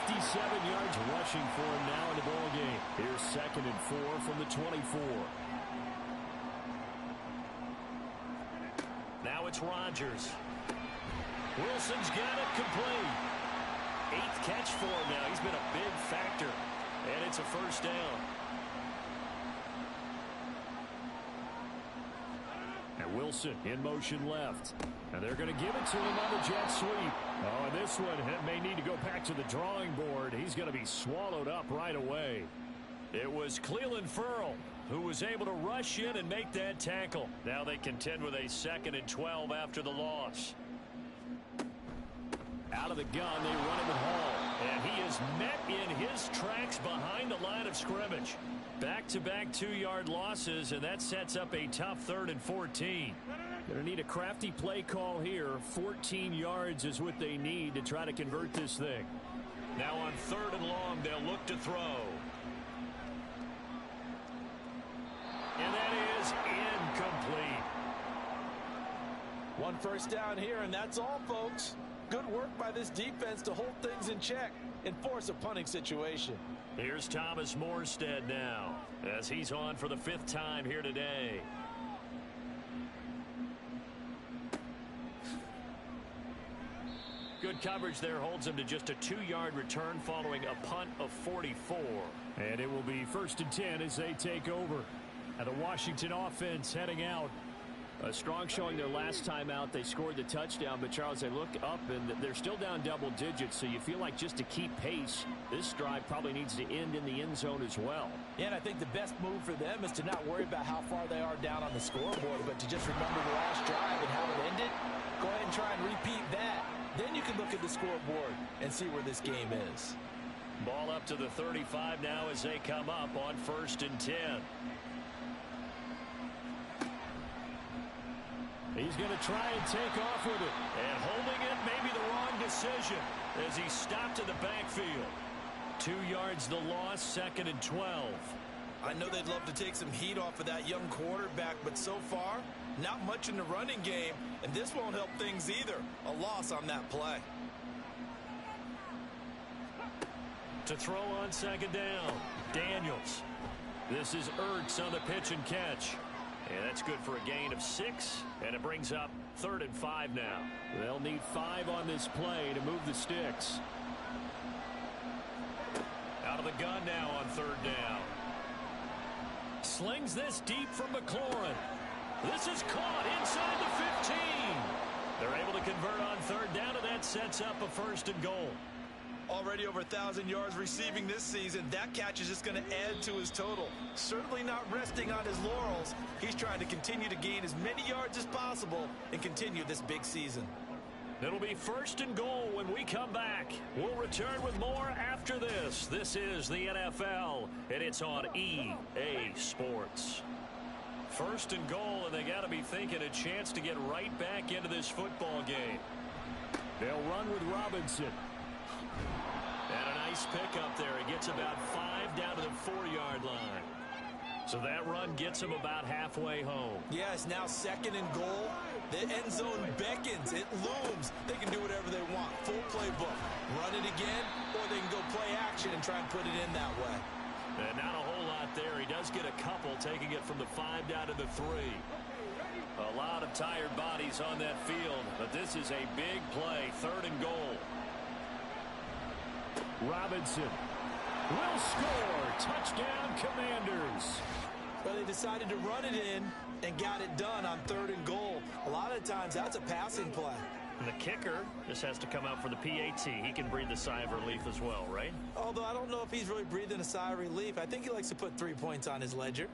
57 yards rushing for him now in the ball game. Here's 2nd and 4 from the 24. Now it's Rodgers. Wilson's got it complete. 8th catch for him now. He's been a big factor. And it's a first down. And Wilson in motion left. And they're going to give it to him on the jet sweep. Oh, and this one may need to go back to the drawing board. He's going to be swallowed up right away. It was Clelin Ferrell who was able to rush in and make that tackle. Now they contend with a 2nd and 12 after the loss. Out of the gun, they run him at Hall. And he is met in his tracks behind the line of scrimmage. Back-to-back 2-yard losses, and that sets up a tough 3rd and 14. Going to need a crafty play call here. 14 yards is what they need to try to convert this thing. Now on 3rd and long, they'll look to throw. And that is incomplete. 1 first down here, and that's all, folks. Good work by this defense to hold things in check and force a punting situation. Here's Thomas Morstead now as he's on for the 5th time here today. Good coverage there holds him to just a 2-yard return following a punt of 44. And it will be 1st and 10 as they take over. And the Washington offense heading out. A strong showing their last time out. They scored the touchdown, but Charles, they look up and they're still down double digits, so you feel like just to keep pace, this drive probably needs to end in the end zone as well. Yeah, and I think the best move for them is to not worry about how far they are down on the scoreboard, but to just remember the last drive and how it ended. Go ahead and try and repeat that. Then you can look at the scoreboard and see where this game is. Ball up to the 35 now as they come up on 1st and 10. He's going to try and take off with it. And holding it may be the wrong decision as he stopped in the backfield. 2 yards the loss, 2nd and 12. I know they'd love to take some heat off of that young quarterback, but so far, not much in the running game, and this won't help things either. A loss on that play. To throw on 2nd down, Daniels. This is Ertz on the pitch and catch. And that's good for a gain of 6, and it brings up 3rd and 5 now. They'll need 5 on this play to move the sticks. Out of the gun now on third down. Slings this deep from McLaurin. This is caught inside the 15. They're able to convert on third down, and that sets up a first and goal. Already over 1,000 yards receiving this season. That catch is just going to add to his total. Certainly not resting on his laurels. He's trying to continue to gain as many yards as possible and continue this big season. It'll be first and goal when we come back. We'll return with more after this. This is the NFL, and it's on EA Sports. First and goal, and they got to be thinking a chance to get right back into this football game. They'll run with Robinson. And a nice pickup there. He gets about 5 down to the 4-yard line. So that run gets him about halfway home. Yeah, it's now second and goal. The end zone beckons. It looms. They can do whatever they want. Full playbook. Run it again, or they can go play action and try and put it in that way. And not a whole lot there. He does get a couple, taking it from the 5 down to the 3. A lot of tired bodies on that field, but this is a big play. Third and goal. Robinson will score. Touchdown, Commanders. Well, they decided to run it in and got it done on third and goal. A lot of times, that's a passing play. And the kicker just has to come out for the PAT. He can breathe a sigh of relief as well, right? Although I don't know if he's really breathing a sigh of relief. I think he likes to put 3 points on his ledger.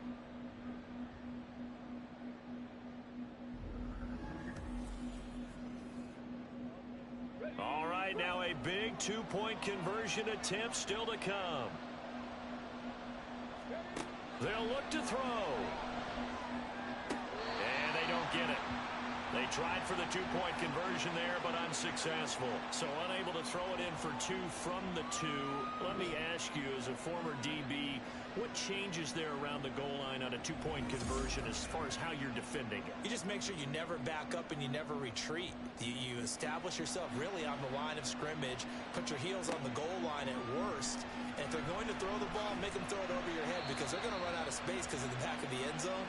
All right, now a big 2-point conversion attempt still to come. They'll look to throw. And they don't get it. They tried for the 2-point conversion there, but unsuccessful. So unable to throw it in for 2 from the 2. Let me ask you, as a former DB, what changes there around the goal line on a 2-point conversion as far as how you're defending it? You just make sure you never back up and you never retreat. You establish yourself really on the line of scrimmage, put your heels on the goal line at worst. And if they're going to throw the ball, make them throw it over your head because they're going to run out of space because of the back of the end zone.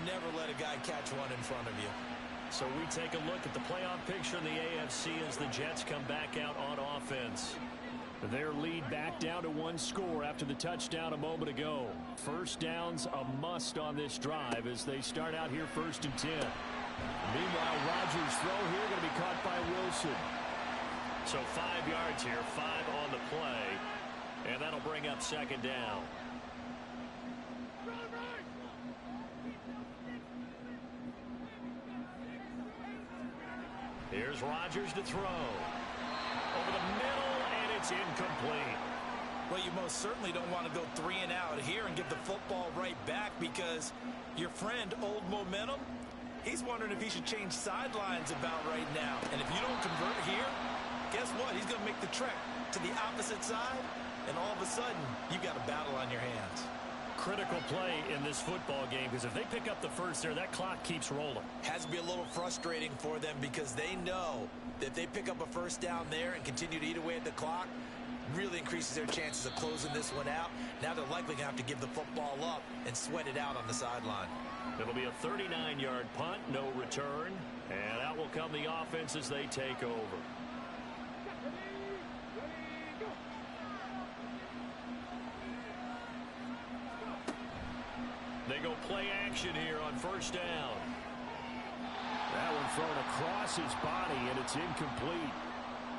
Never let a guy catch one in front of you. So we take a look at the playoff picture in the AFC as the Jets come back out on offense. Their lead back down to 1 score after the touchdown a moment ago. First down's a must on this drive as they start out here 1st and 10. Meanwhile, Rodgers' throw here going to be caught by Wilson. So 5 yards here, 5 on the play, and that'll bring up 2nd down. Here's Rodgers to throw. Over the middle, and it's incomplete. Well, you most certainly don't want to go 3 and out here and give the football right back because your friend, Old Momentum, he's wondering if he should change sidelines about right now. And if you don't convert here, guess what? He's going to make the trek to the opposite side, and all of a sudden, you've got a battle on your hands. Critical play in this football game because if they pick up the first there, that clock keeps rolling. Has to be a little frustrating for them because they know that if they pick up a first down there and continue to eat away at the clock, really increases their chances of closing this one out. Now they're likely going to have to give the football up and sweat it out on the sideline. It'll be a 39-yard punt, no return, and out will come the offense as they take over. They go play action here on 1st down. That one thrown across his body, and it's incomplete.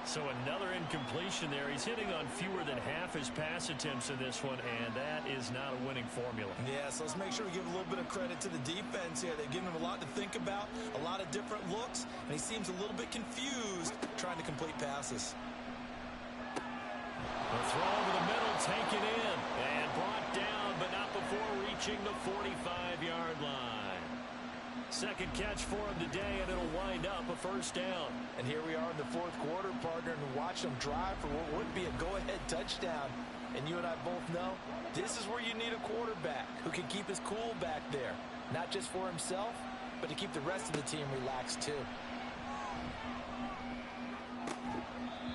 So another incompletion there. He's hitting on fewer than half his pass attempts in this one, and that is not a winning formula. Yeah, so let's make sure we give a little bit of credit to the defense here. They've given him a lot to think about, a lot of different looks, and he seems a little bit confused trying to complete passes. The throw over the middle, taken in, and brought down, but not before reaching the 45-yard line. Second catch for him today, and it'll wind up a 1st down. And here we are in the 4th quarter, partner, and watch them drive for what would be a go-ahead touchdown. And you and I both know this is where you need a quarterback who can keep his cool back there, not just for himself, but to keep the rest of the team relaxed too.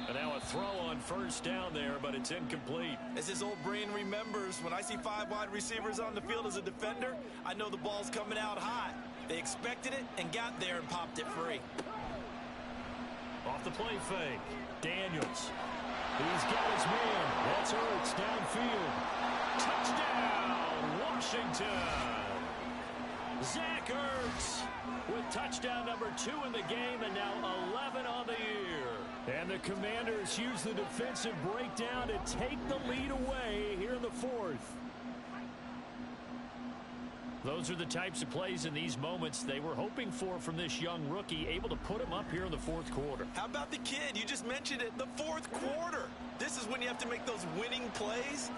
And now a throw on 1st down there, but it's incomplete. As his old brain remembers, when I see 5 wide receivers on the field as a defender, I know the ball's coming out hot. They expected it and got there and popped it free. Off the play fake, Daniels. He's got his man. That's Ertz downfield. Touchdown, Washington. Zach Ertz with touchdown number 2 in the game and now 11 on the year. And the Commanders use the defensive breakdown to take the lead away here in the 4th. Those are the types of plays in these moments they were hoping for from this young rookie, able to put him up here in the 4th quarter. How about the kid? You just mentioned it, the 4th quarter. This is when you have to make those winning plays.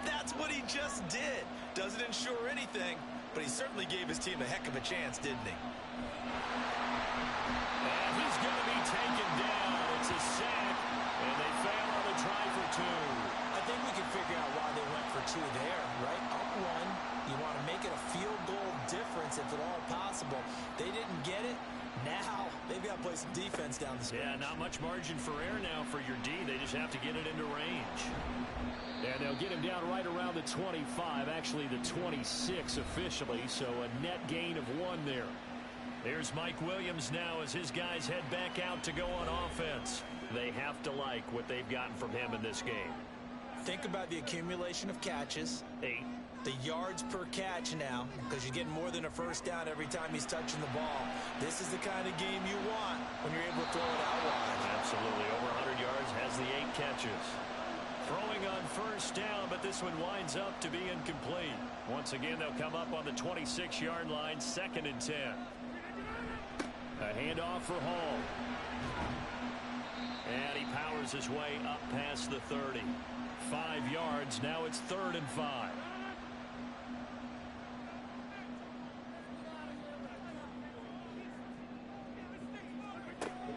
That's what he just did. Doesn't ensure anything, but he certainly gave his team a heck of a chance, didn't he? And he's going to be taken down. It's a sack, and they fail on the try for 2. I think we can figure out why they went for 2 there, right? Up 1. You want to make it a field goal difference if at all possible. They didn't get it. Now they've got to play some defense down the stretch. Yeah, not much margin for error now for your D. They just have to get it into range. And they'll get him down right around the 25, actually the 26 officially, so a net gain of 1 there. There's Mike Williams now as his guys head back out to go on offense. They have to like what they've gotten from him in this game. Think about the accumulation of catches. 8. The yards per catch now, because you're getting more than a first down every time he's touching the ball. This is the kind of game you want when you're able to throw it out wide. Absolutely. Over 100 yards, has the 8 catches. Throwing on first down, but this one winds up to be incomplete. Once again, they'll come up on the 26-yard line, 2nd and 10. A handoff for Hall. And he powers his way up past the 30. 5 yards, now it's 3rd and 5.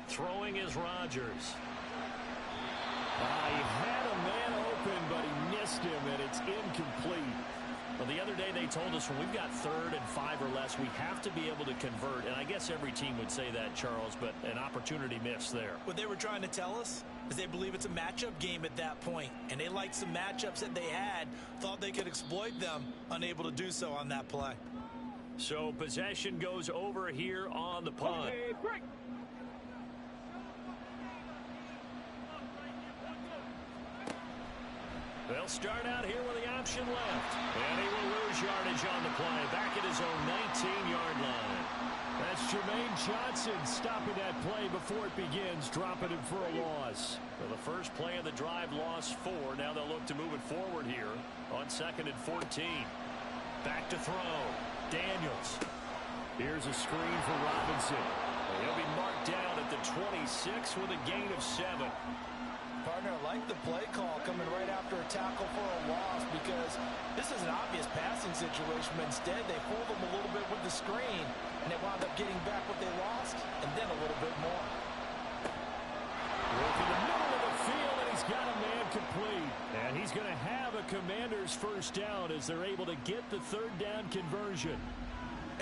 Throwing is Rodgers. He had a man open, but he missed him, and it's incomplete. Well, the other day they told us when we've got 3rd and 5 or less, we have to be able to convert. And I guess every team would say that, Charles, but an opportunity missed there. What they were trying to tell us is they believe it's a matchup game at that point, and they liked some matchups that they had, thought they could exploit them, unable to do so on that play. So possession goes over here on the punt. Okay, break. They'll start out here with the option left. And he will lose yardage on the play. Back at his own 19-yard line. That's Jermaine Johnson stopping that play before it begins, dropping him for a loss. So the first play of the drive lost 4. Now they'll look to move it forward here on 2nd and 14. Back to throw. Daniels. Here's a screen for Robinson. He'll be marked down at the 26 with a gain of 7. Partner, I like the play call coming right after a tackle for a loss, because this is an obvious passing situation, but instead they fooled them a little bit with the screen, and they wound up getting back what they lost, and then a little bit more. Work in the middle of the field, and he's got a man complete. And he's going to have a Commander's first down as they're able to get the 3rd down conversion.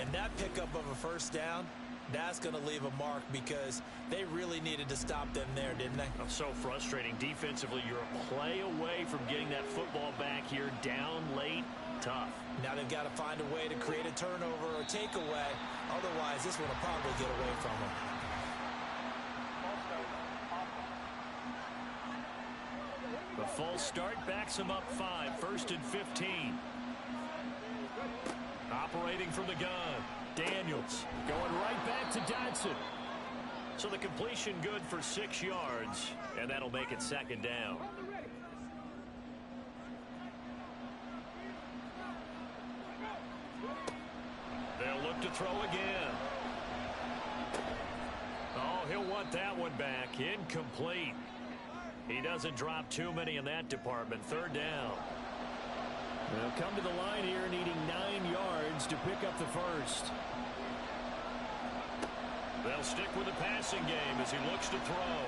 And that pickup of a first down, that's going to leave a mark, because they really needed to stop them there, didn't they? Oh, so frustrating. Defensively, you're a play away from getting that football back here. Down late, tough. Now they've got to find a way to create a turnover or takeaway. Otherwise, this one will probably get away from them. The false start backs him up 5. 1st and 15. Operating from the gun. Daniels going right back to Dodson. So the completion good for 6 yards, and that'll make it 2nd down. They'll look to throw again. Oh, he'll want that one back. Incomplete. He doesn't drop too many in that department. 3rd down. They'll come to the line here needing 9 yards to pick up the first. They'll stick with the passing game as he looks to throw.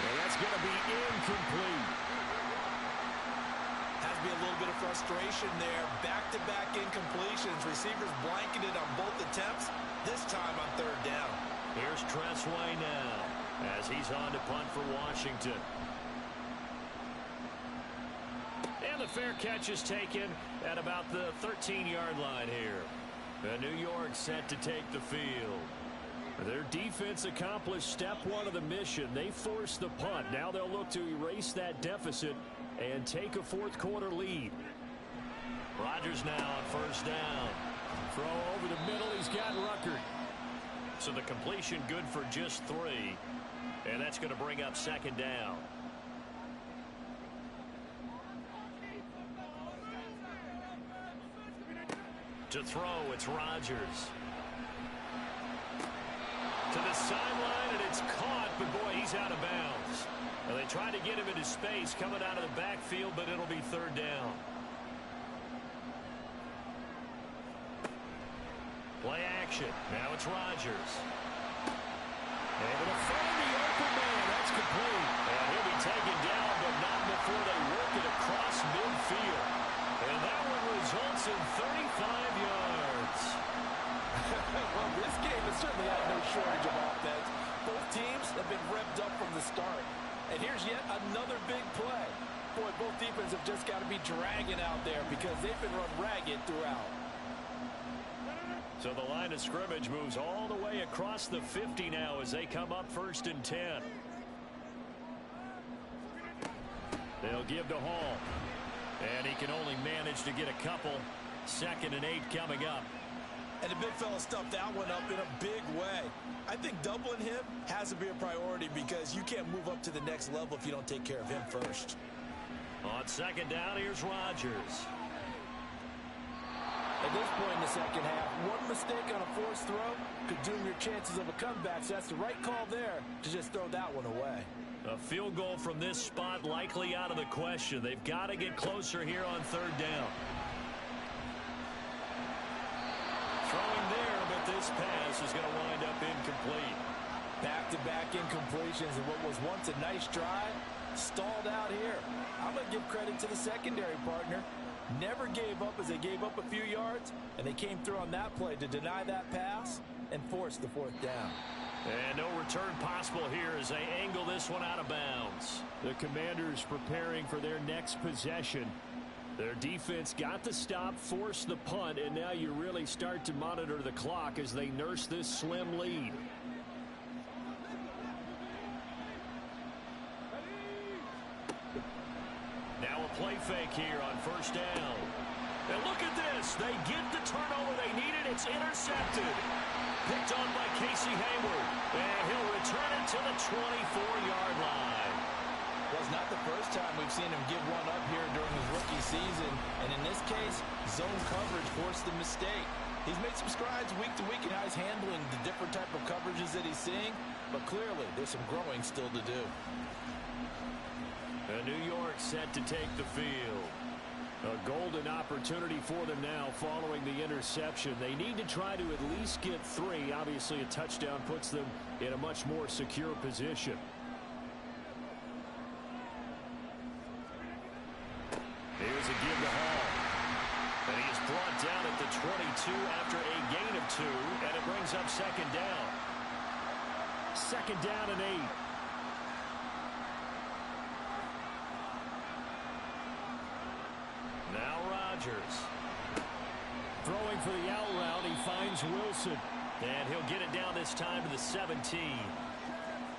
Well, that's going to be incomplete. Has to be a little bit of frustration there. Back-to-back incompletions. Receivers blanketed on both attempts, this time on 3rd down. Here's Tressway now as he's on to punt for Washington. And the fair catch is taken at about the 13-yard line here. New York set to take the field. Their defense accomplished step one of the mission. They forced the punt. Now they'll look to erase that deficit and take a fourth quarter lead. Rodgers now on first down. Throw over the middle. He's got Ruckert. So the completion good for just 3. And that's going to bring up second down. To throw, it's Rodgers. To the sideline, and it's caught, but boy, he's out of bounds. Well, they tried to get him into space coming out of the backfield, but it'll be third down. Play action. Now it's Rodgers. Able to find the open man. That's complete. And he'll be taken down, but not before they work it across midfield. And that one results in 35 yards. Well, this game has certainly had no shortage of offense. Both teams have been revved up from the start. And here's yet another big play. Boy, both defenses have just got to be dragging out there because they've been run ragged throughout. So the line of scrimmage moves all the way across the 50 now as they come up 1st and 10. They'll give to Hall. And he can only manage to get a couple. 2nd and 8 coming up. And the big fella stuffed that one up in a big way. I think doubling him has to be a priority because you can't move up to the next level if you don't take care of him first. On 2nd down, here's Rodgers. At this point in the second half, one mistake on a forced throw could doom your chances of a comeback, so that's the right call there to just throw that one away. A field goal from this spot likely out of the question. They've got to get closer here on 3rd down. Throwing there, but this pass is going to wind up incomplete. Back-to-back incompletions and what was once a nice drive stalled out here. I'm going to give credit to the secondary partner. Never gave up as they gave up a few yards, and they came through on that play to deny that pass and force the 4th down. And no return possible here as they angle this one out of bounds. The Commanders preparing for their next possession. Their defense got the stop, forced the punt, and now you really start to monitor the clock as they nurse this slim lead. Now a play fake here on 1st down. And look at this. They get the turnover they needed. It's intercepted. Picked on by Casey Hayward. And he'll return it to the 24-yard line. Well, it's not the first time we've seen him give one up here during his rookie season. And in this case, zone coverage forced the mistake. He's made some strides week to week in how he's handling the different type of coverages that he's seeing. But clearly, there's some growing still to do. And New York set to take the field. A golden opportunity for them now following the interception. They need to try to at least get 3. Obviously, a touchdown puts them in a much more secure position. Here's a give to Hall. And he is brought down at the 22 after a gain of 2. And it brings up 2nd down. 2nd down and 8. Now Rodgers. Throwing for the out route, he finds Wilson. And he'll get it down this time to the 17.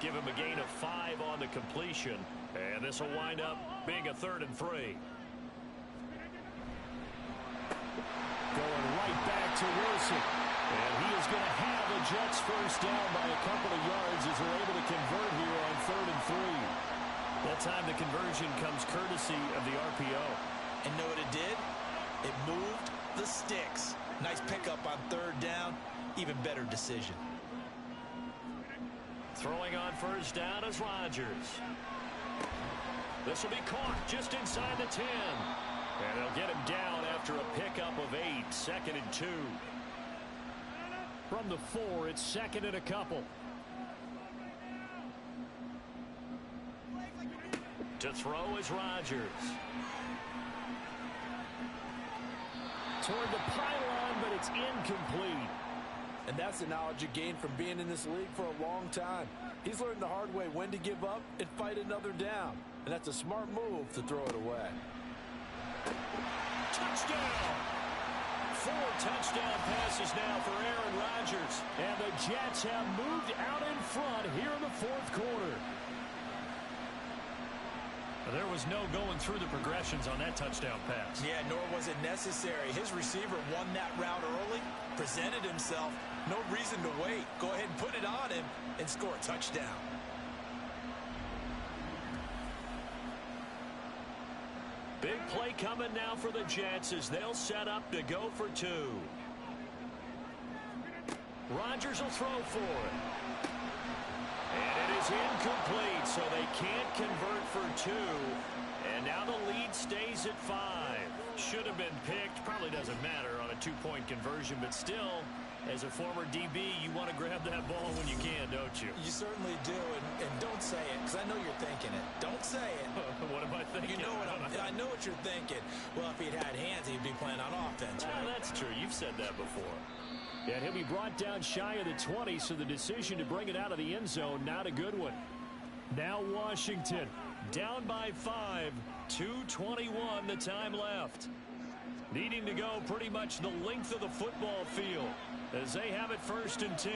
Give him a gain of 5 on the completion. And this will wind up being a 3rd and 3. Going right back to Wilson. And he is going to have the Jets first down by a couple of yards as they're able to convert here on 3rd and 3. That time the conversion comes courtesy of the RPO. And know what it did? It moved the sticks. Nice pickup on 3rd down. Even better decision. Throwing on 1st down is Rodgers. This will be caught just inside the 10. And they'll get him down after a pickup of 8. 2nd and 2. From the 4, it's 2nd and a couple. To throw is Rodgers. Toward the pylon, but it's incomplete. And that's the knowledge you gain from being in this league for a long time. He's learned the hard way when to give up and fight another down. And that's a smart move to throw it away. Touchdown! 4 touchdown passes now for Aaron Rodgers. And the Jets have moved out in front here in the fourth quarter. There was no going through the progressions on that touchdown pass. Yeah, nor was it necessary. His receiver won that route early, presented himself. No reason to wait. Go ahead and put it on him and score a touchdown. Big play coming now for the Jets as they'll set up to go for two. Rodgers will throw for it. And it is incomplete, so they can't convert for two. And now the lead stays at 5. Should have been picked. Probably doesn't matter on a two-point conversion, but still, as a former DB, you want to grab that ball when you can, don't you? You certainly do, and don't say it, because I know you're thinking it. Don't say it. What am I thinking? You know what I know what you're thinking. Well, if he'd had hands, he'd be playing on offense, right? That's true. You've said that before. And he'll be brought down shy of the 20, so the decision to bring it out of the end zone, not a good one. Now Washington, down by 5, 2:21 the time left. Needing to go pretty much the length of the football field as they have it 1st and 10.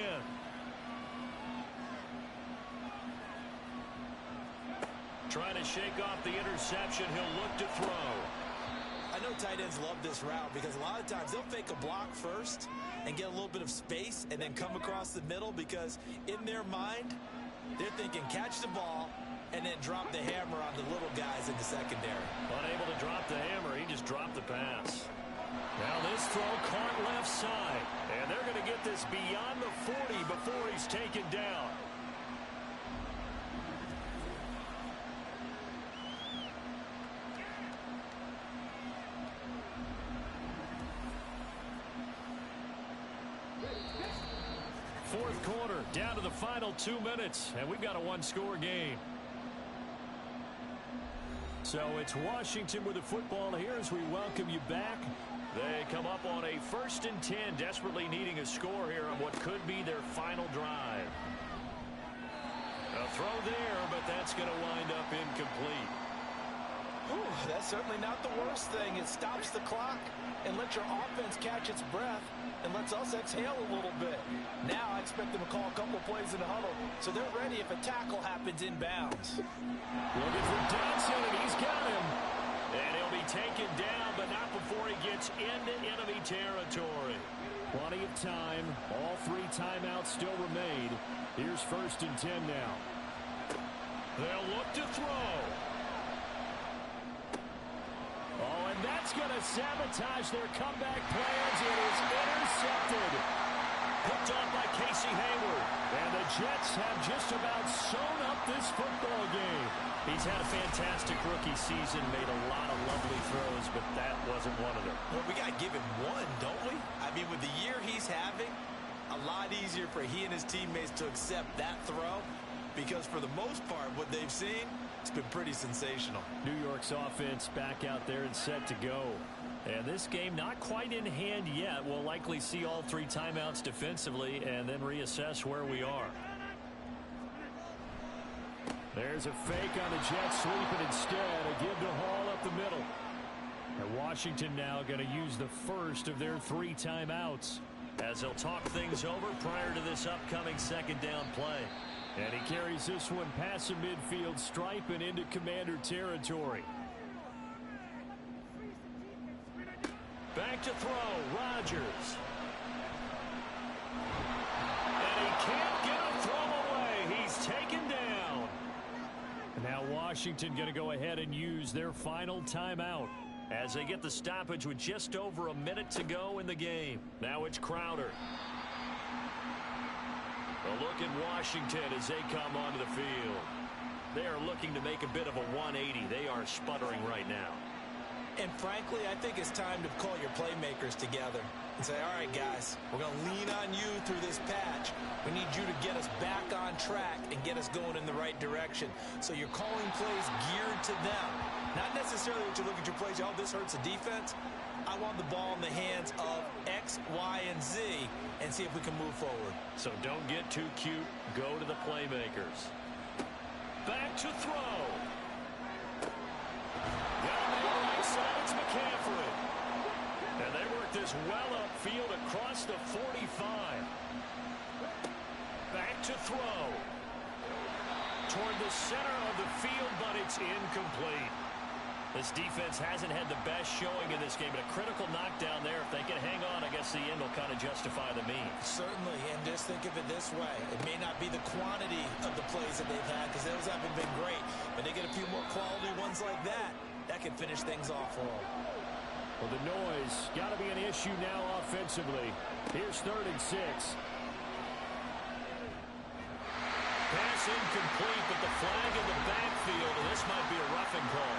Trying to shake off the interception. He'll look to throw. I know tight ends love this route because a lot of times they'll fake a block first and get a little bit of space and then come across the middle because in their mind, they're thinking catch the ball and then drop the hammer on the little guys in the secondary. Unable to drop the hammer, he just dropped the pass. Now this throw caught left side, and they're going to get this beyond the 40 before he's taken down. Fourth quarter, down to the final 2 minutes, and we've got a one-score game. So it's Washington with the football here as we welcome you back. They come up on a 1st and 10, desperately needing a score here on what could be their final drive. A throw there, but that's going to wind up incomplete. Ooh, that's certainly not the worst thing. It stops the clock and lets your offense catch its breath and lets us exhale a little bit. Now I expect them to call a couple plays in the huddle so they're ready if a tackle happens inbounds. Looking for Dodson, and he's got him. And he'll be taken down, but not before he gets into enemy territory. Plenty of time. All 3 timeouts still remain. Here's 1st and 10 now. They'll look to throw. Oh, and that's going to sabotage their comeback plans. It is intercepted. Picked off by Casey Hayward. And the Jets have just about sewn up this football game. He's had a fantastic rookie season, made a lot of lovely throws, but that wasn't one of them. Well, we got to give him one, don't we? I mean, with the year he's having, a lot easier for he and his teammates to accept that throw because for the most part, what they've seen, it's been pretty sensational. New York's offense back out there and set to go. And this game not quite in hand yet. We'll likely see all 3 timeouts defensively and then reassess where we are. There's a fake on the Jets sweep, and instead a give to Hall up the middle. And Washington now going to use the first of their 3 timeouts as they'll talk things over prior to this upcoming 2nd down play. And he carries this one past the midfield stripe and into Commander territory. Back to throw, Rodgers. And he can't get a throw away. He's taken down. Now Washington going to go ahead and use their final timeout as they get the stoppage with just over a minute to go in the game. Now it's Crowder. A look at Washington as they come onto the field. They are looking to make a bit of a 180. They are sputtering right now. And frankly, I think it's time to call your playmakers together and say, all right, guys, we're going to lean on you through this patch. We need you to get us back on track and get us going in the right direction. So you're calling plays geared to them. Not necessarily that you look at your plays, oh, this hurts the defense. I want the ball in the hands of X, Y, and Z and see if we can move forward. So don't get too cute. Go to the playmakers. Back to throw. Down the right side, it's McCaffrey. And they work this well upfield across the 45. to throw. Toward the center of the field, but it's incomplete. This defense hasn't had the best showing in this game, but a critical knockdown there. If they can hang on, I guess the end will kind of justify the means. Certainly, and just think of it this way. It may not be the quantity of the plays that they've had, because those haven't been great, but they get a few more quality ones like that. That can finish things off for them. Well, the noise got to be an issue now offensively. Here's 3rd and 6. Pass incomplete, but the flag in the backfield, and this might be a roughing call.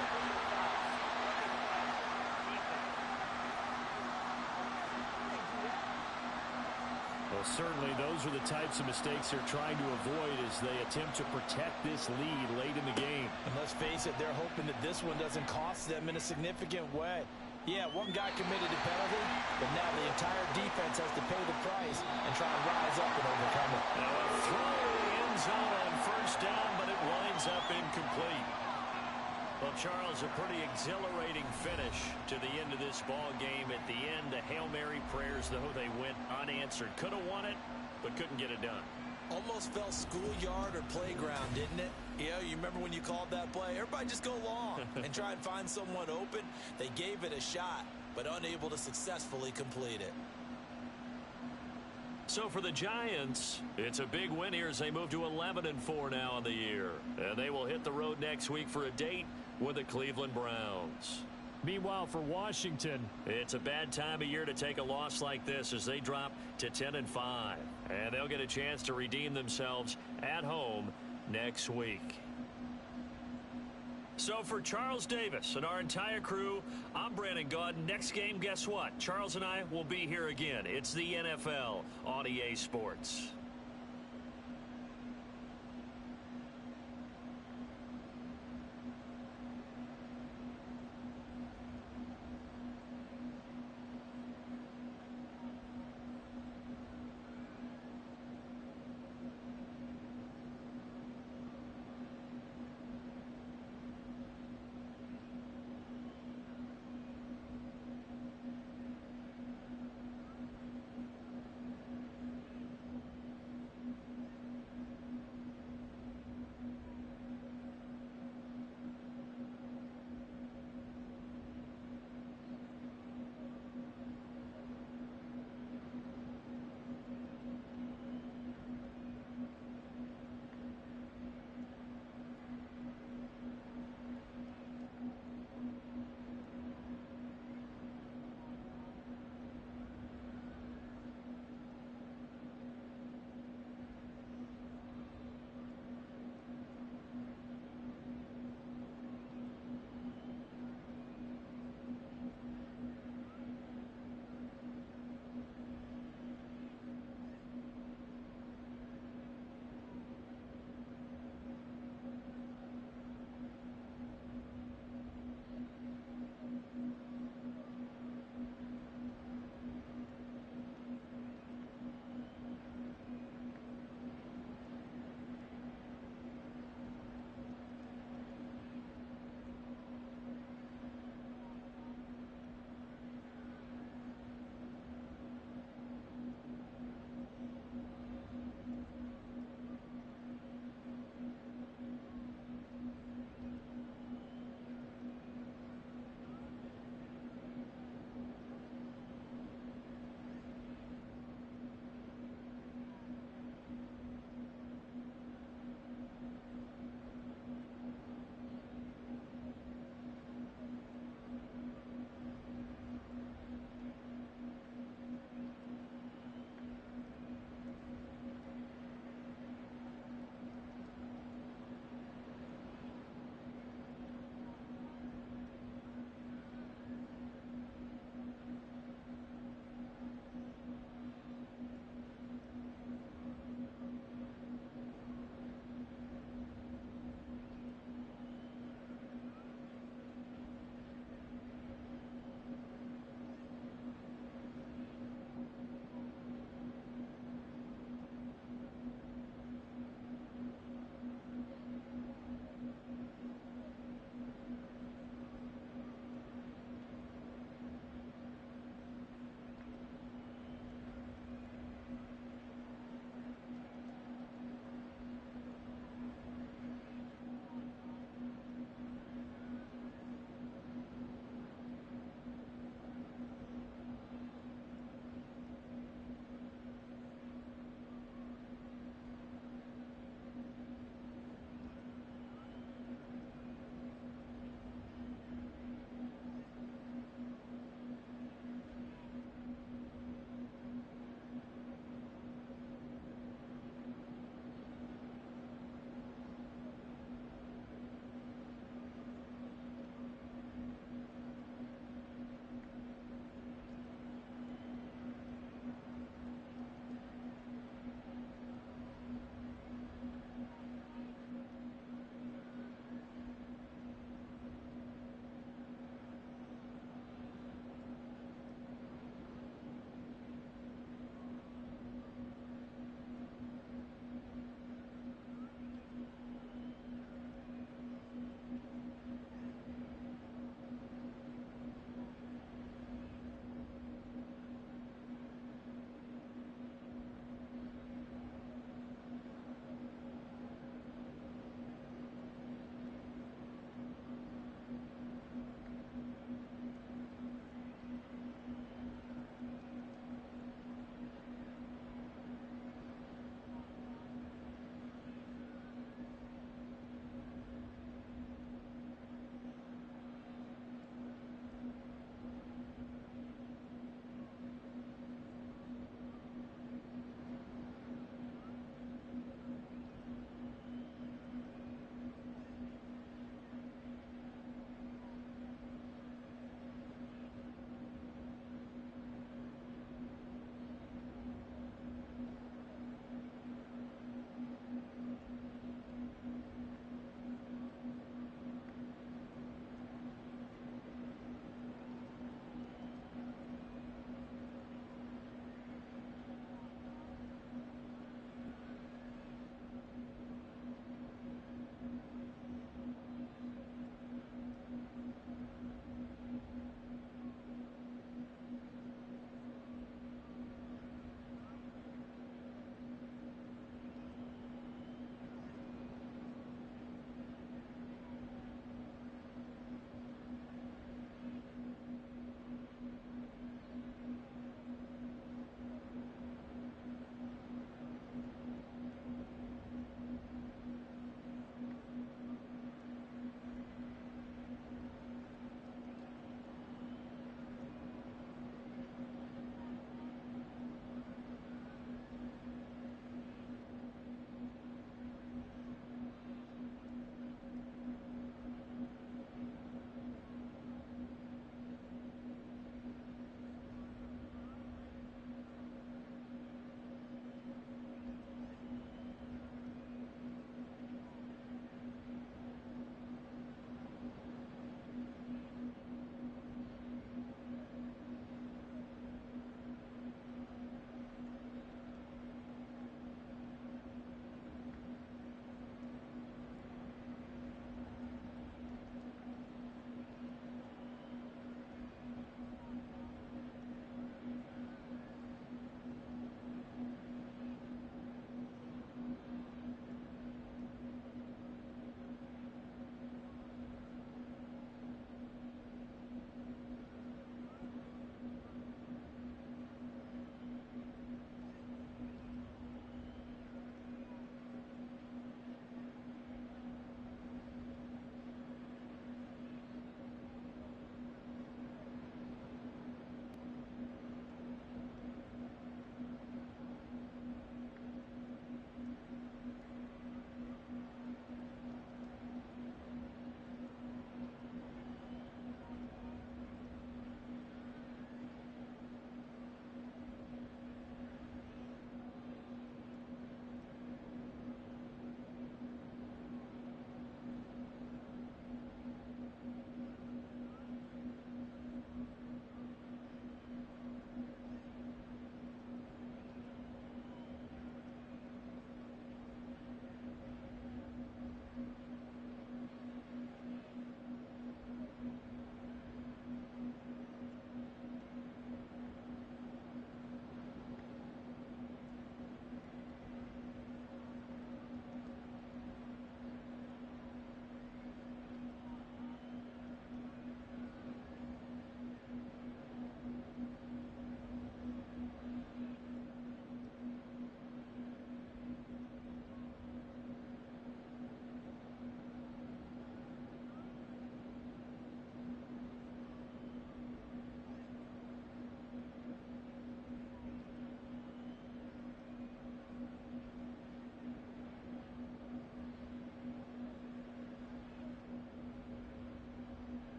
Well, certainly those are the types of mistakes they're trying to avoid as they attempt to protect this lead late in the game. And let's face it, they're hoping that this one doesn't cost them in a significant way. Yeah, one guy committed a penalty, but now the entire defense has to pay the price and try and rise up and overcome it. Now a throw in the end zone on 1st down, but it winds up incomplete. Well, Charles, a pretty exhilarating finish to the end of this ball game. At the end, the Hail Mary prayers, though, they went unanswered. Could have won it, but couldn't get it done. Almost felt schoolyard or playground, didn't it? Yeah, you remember when you called that play? Everybody just go long and try and find someone open. They gave it a shot, but unable to successfully complete it. So for the Giants, it's a big win here as they move to 11-4 now on the year. And they will hit the road next week for a date with the Cleveland Browns. Meanwhile, for Washington, it's a bad time of year to take a loss like this as they drop to 10-5. And they'll get a chance to redeem themselves at home next week. So for Charles Davis and our entire crew, I'm Brandon Gaudin. Next game, guess what? Charles and I will be here again. It's the NFL on EA Sports.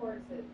Horses.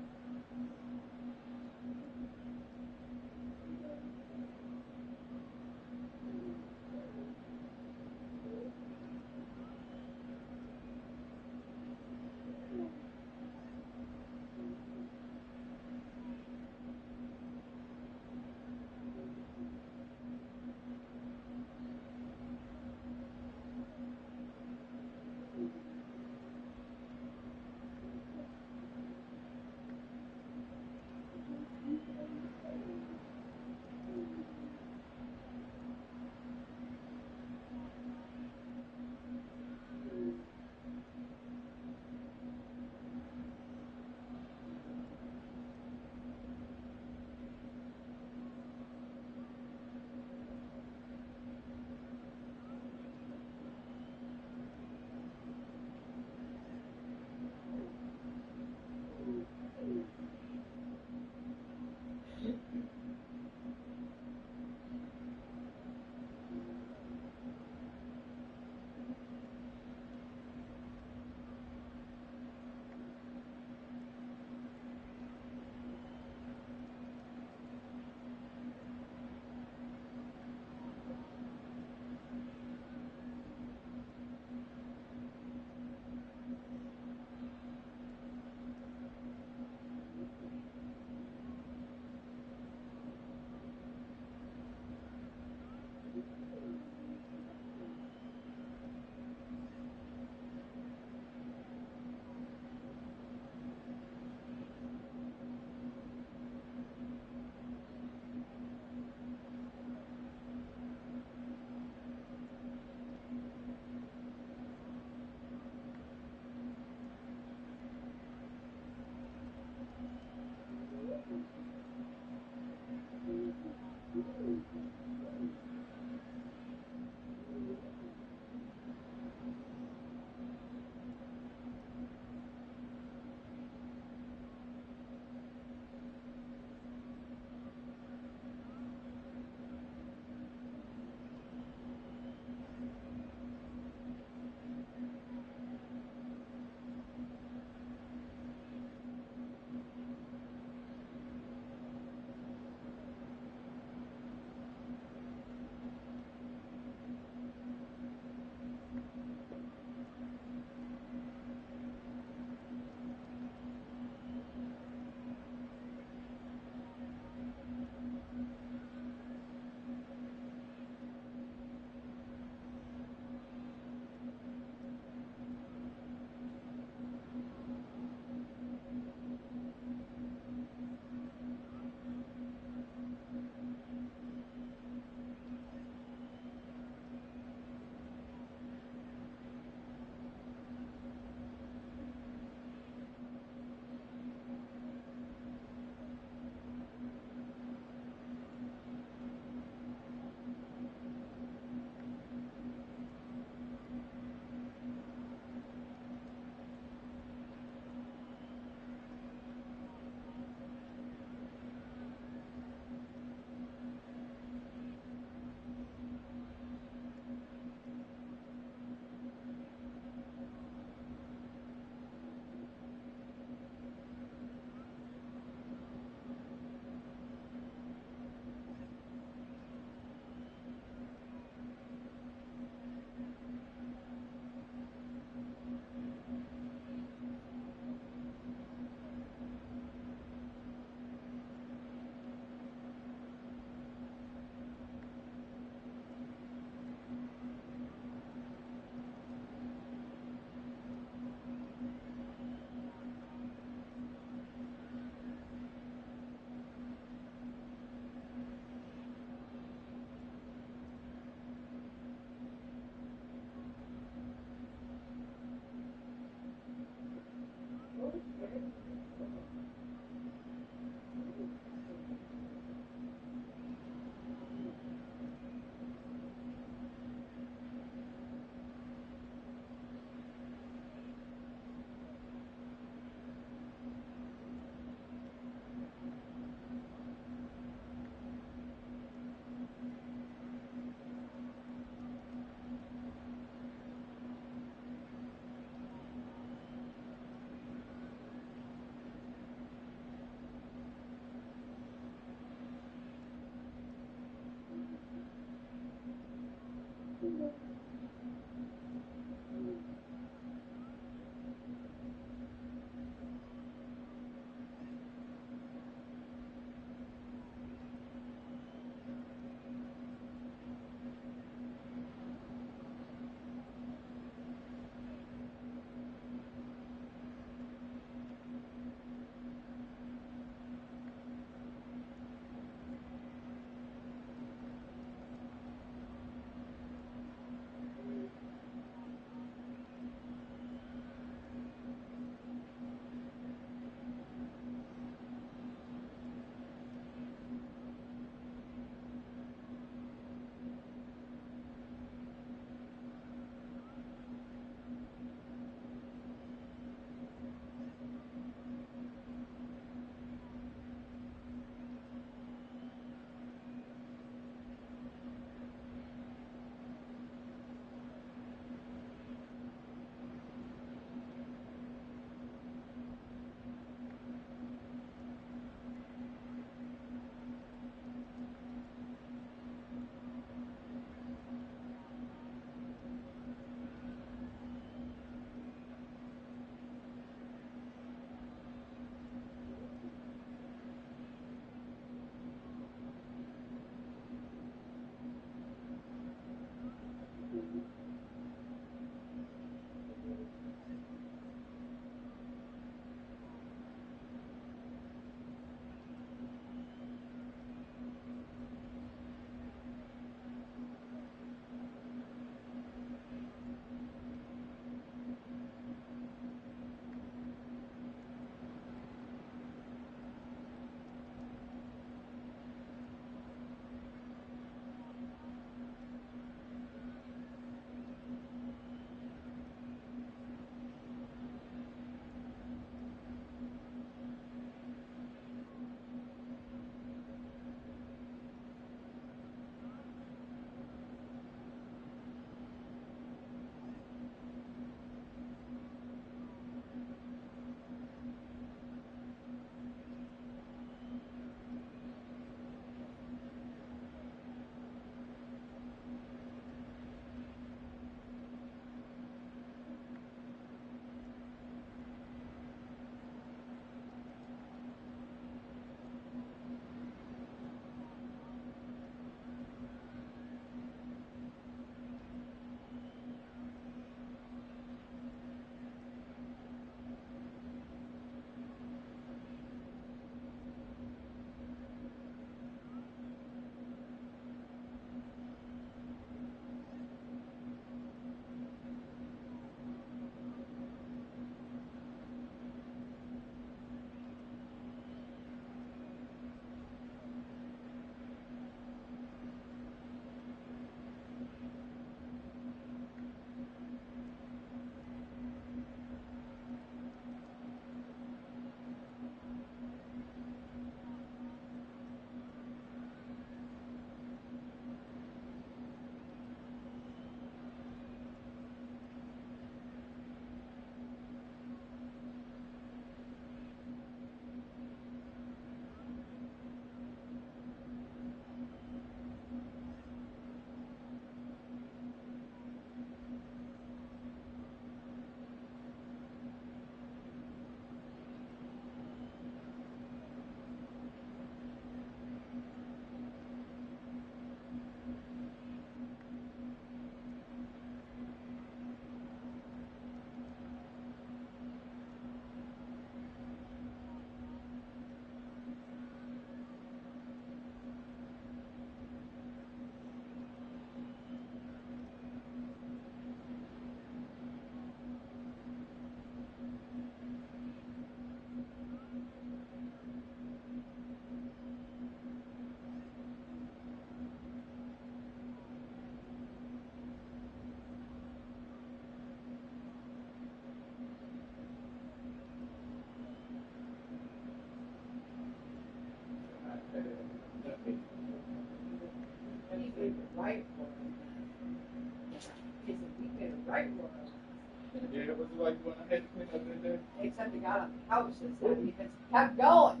barely got on the couch this time. He just kept going.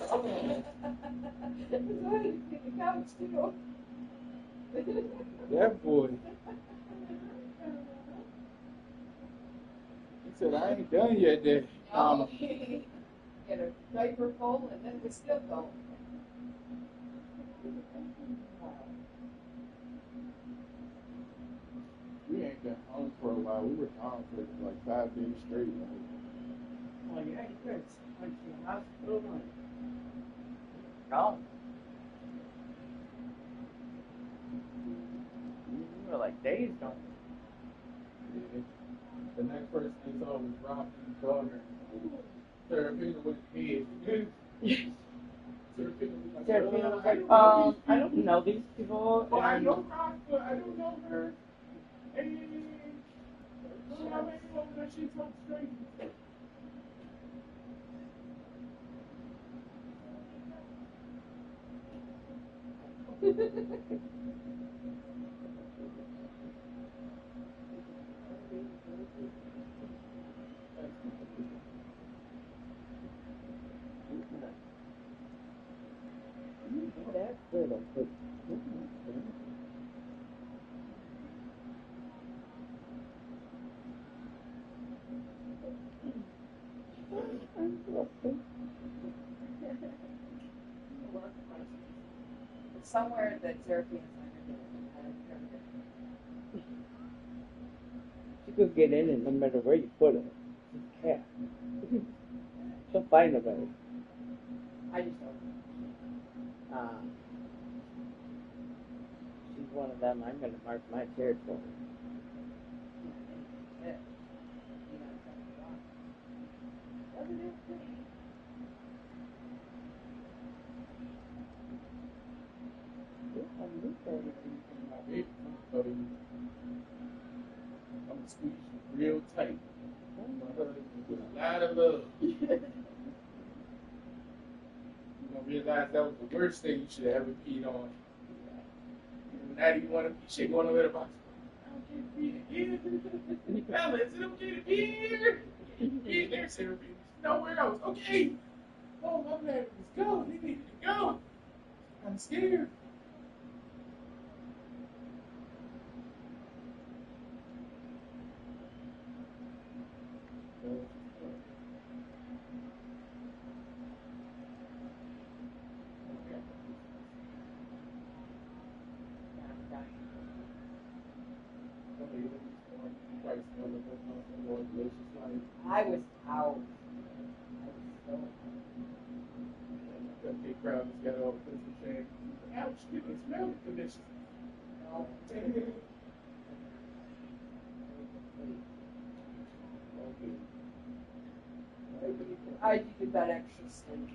So I had to clean the couch too. That boy. He said, I ain't done yet, Daddy. Oh, get a diaper full and then we still go. We ain't been home for a while. We were gone for like 5 days straight. Like, Oh, yeah, you guys went to the hospital and gone. You were like days gone. yeah. The next person they saw was Robin's daughter. Serafina with the head. Serafina was like, I don't know these people. Oh, I know Rob, but I don't know her. And she talks straight. That's good. It's somewhere that Seraphina's under. She could get in it no matter where you put her. She's a cat. She'll find a way. I just don't. She's one of them. I'm going to mark my territory. I'm squeezing real tight. My husband with a lot of love. You gonna realize that was the worst thing you should have ever peed on. Now you want to pee shit going over the box. I don't care to pee here. Fellas, is it okay to pee here? Pee there, Sarah. Nowhere else. Okay. Oh, my man, let's go. They needed to go. I'm scared. I was out. That big crowd has got all the Christmas shame. Ouch, you can smell the condition. No. I needed that extra sleep.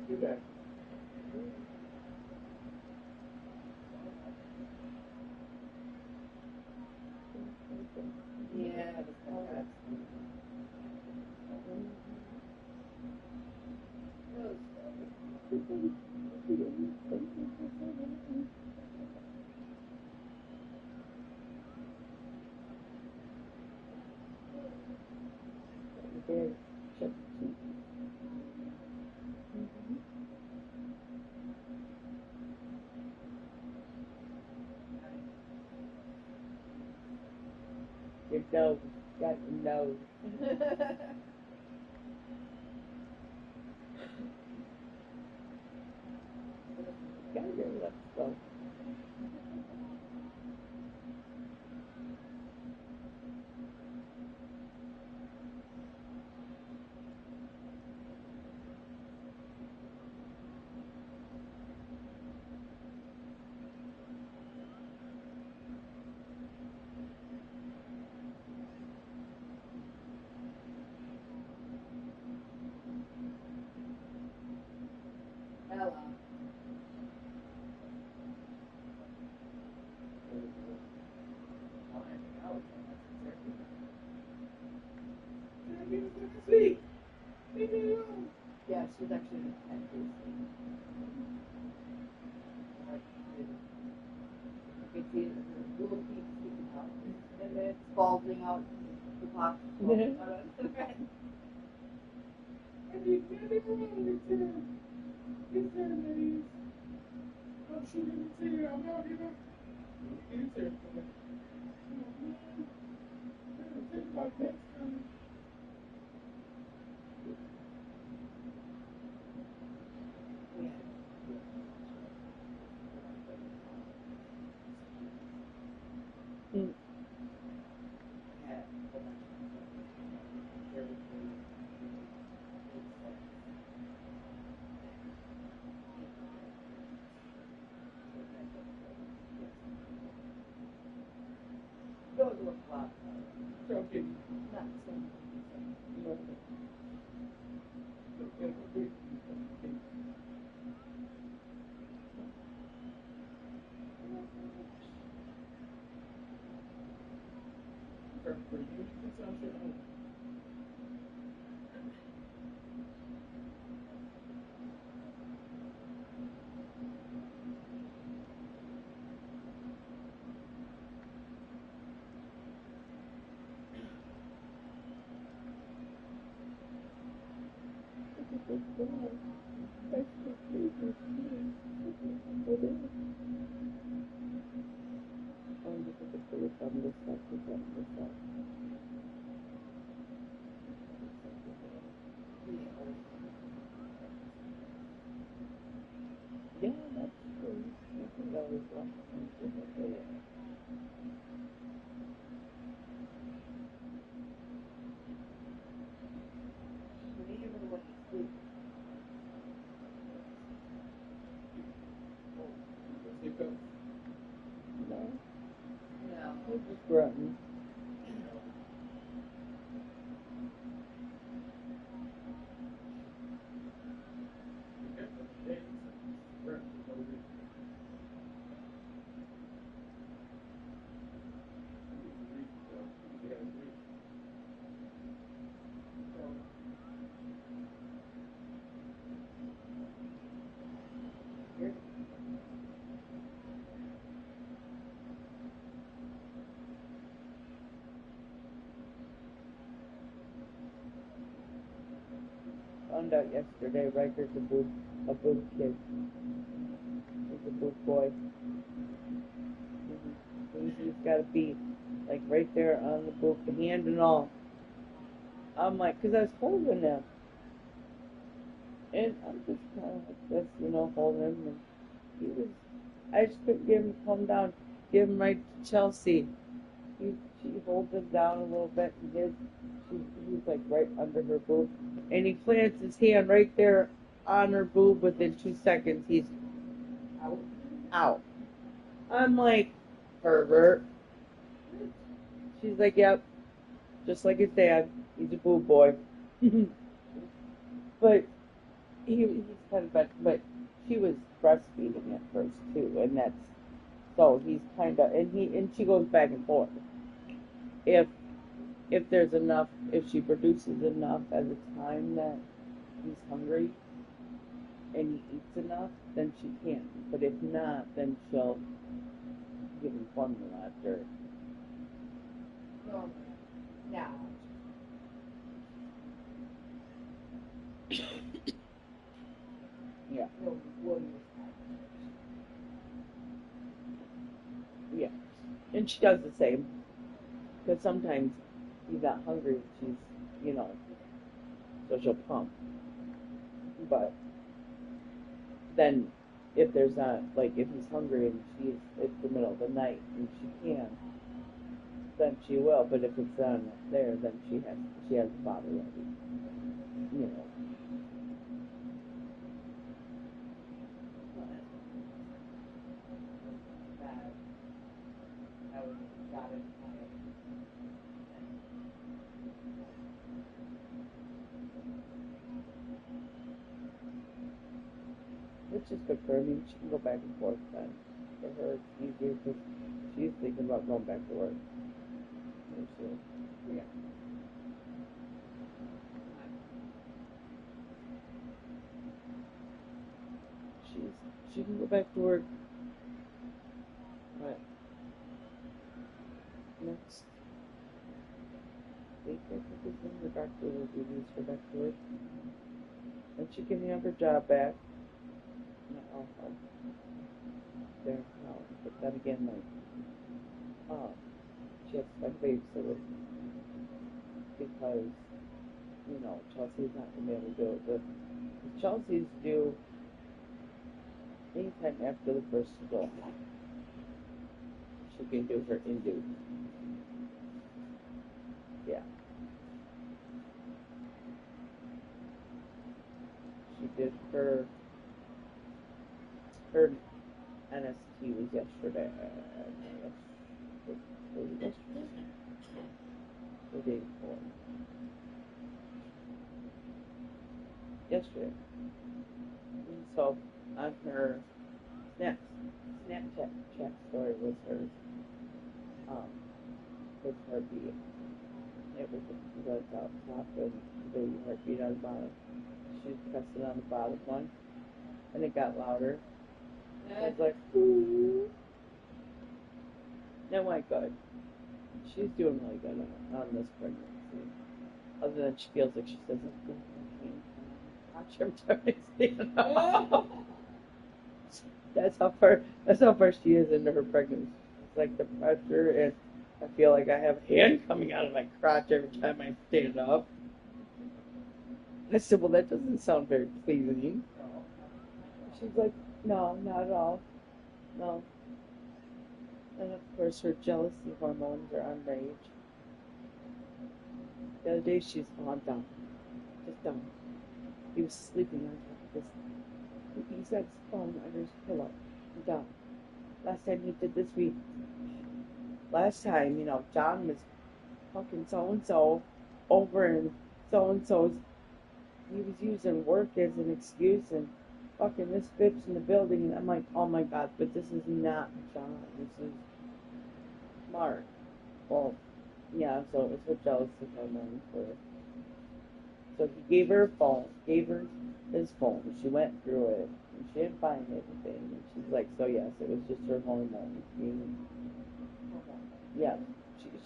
Do that. Yeah, that's bad. Your nose. Got your nose. Got your lips though. Bella. see it, and the little feet sticking out, and then it's bulging out, the box is bulging out of the red. I need nothing wrong with him. It's her name. I'm shooting the tail. I'm out here. It's her name. Think about next time. Those look a lot. Okay. Not so much. For you, it's on your own. Yeah, that's true. I think that was one. Even when you sleep. Hiccups. No, No. he's just grunting. Found out yesterday Riker's a boob kid. He's a boob boy. He's got a beat, like right there on the boob, the hand and all. I'm like, 'cause I was holding him. And I'm just kind of like this, holding him. And I just couldn't get him to calm down. Give him right to Chelsea. She holds him down a little bit, and he's like right under her boob. And he plants his hand right there on her boob. Within 2 seconds, he's out. I'm like, pervert. She's like, yep, just like his dad. He's a boob boy. But he's kind of, but she was breastfeeding at first too, and so he's kind of, and she goes back and forth. If there's enough, if she produces enough at the time that he's hungry and he eats enough, then she can. But if not, then she'll give him formula after. Normally. Now. Yeah. Yeah. And she does the same. Because sometimes he's not hungry, she's, so she'll pump. But then if there's not, like, if he's hungry and it's the middle of the night and she can, then she will. But if it's not there, then she has the bottle ready. Which is good for her. I mean, she can go back and forth then. For her, it's easier because she's thinking about going back to work. Yeah. She can go back to work. But next week, I think is when the doctor will release her back to work. And she can have her job back. I'll help there now. But then again, like, she has to find a babysitter because, you know, Chelsea's not going to be able to do it. But Chelsea's due anytime after the 1st of July. She can do her induced. Yeah. She did her NST was yesterday. Was it yesterday? The day before. Yesterday. And so on her Snapchat chat story was her heartbeat. It was up top and the heartbeat on the bottom. She was pressing on the bottom one and it got louder. I was like, ooh. That went good. She's doing really good on this pregnancy. Other than she feels like she says, watch every time I stand up. That's how far she is into her pregnancy. It's like the pressure, and I feel like I have a hand coming out of my crotch every time I stand up. I said, well, that doesn't sound very pleasing. She's like, no, not at all. No. And of course, her jealousy hormones are unraged. The other day, she's on down. Just down. He was sleeping on top of his. He's got his phone under his pillow. Down. Last time he did this week. Last time, you know, John was fucking so-and-so over in so-and-so's. He was using work as an excuse and fucking this bitch in the building. And I'm like, oh my God, but this is not John. This is Mark. Well, yeah, so it was her jealousy hormone for her. So he gave her a phone, gave her his phone. She went through it, and she didn't find anything. And she's like, so yes, it was just her hormones. Yeah,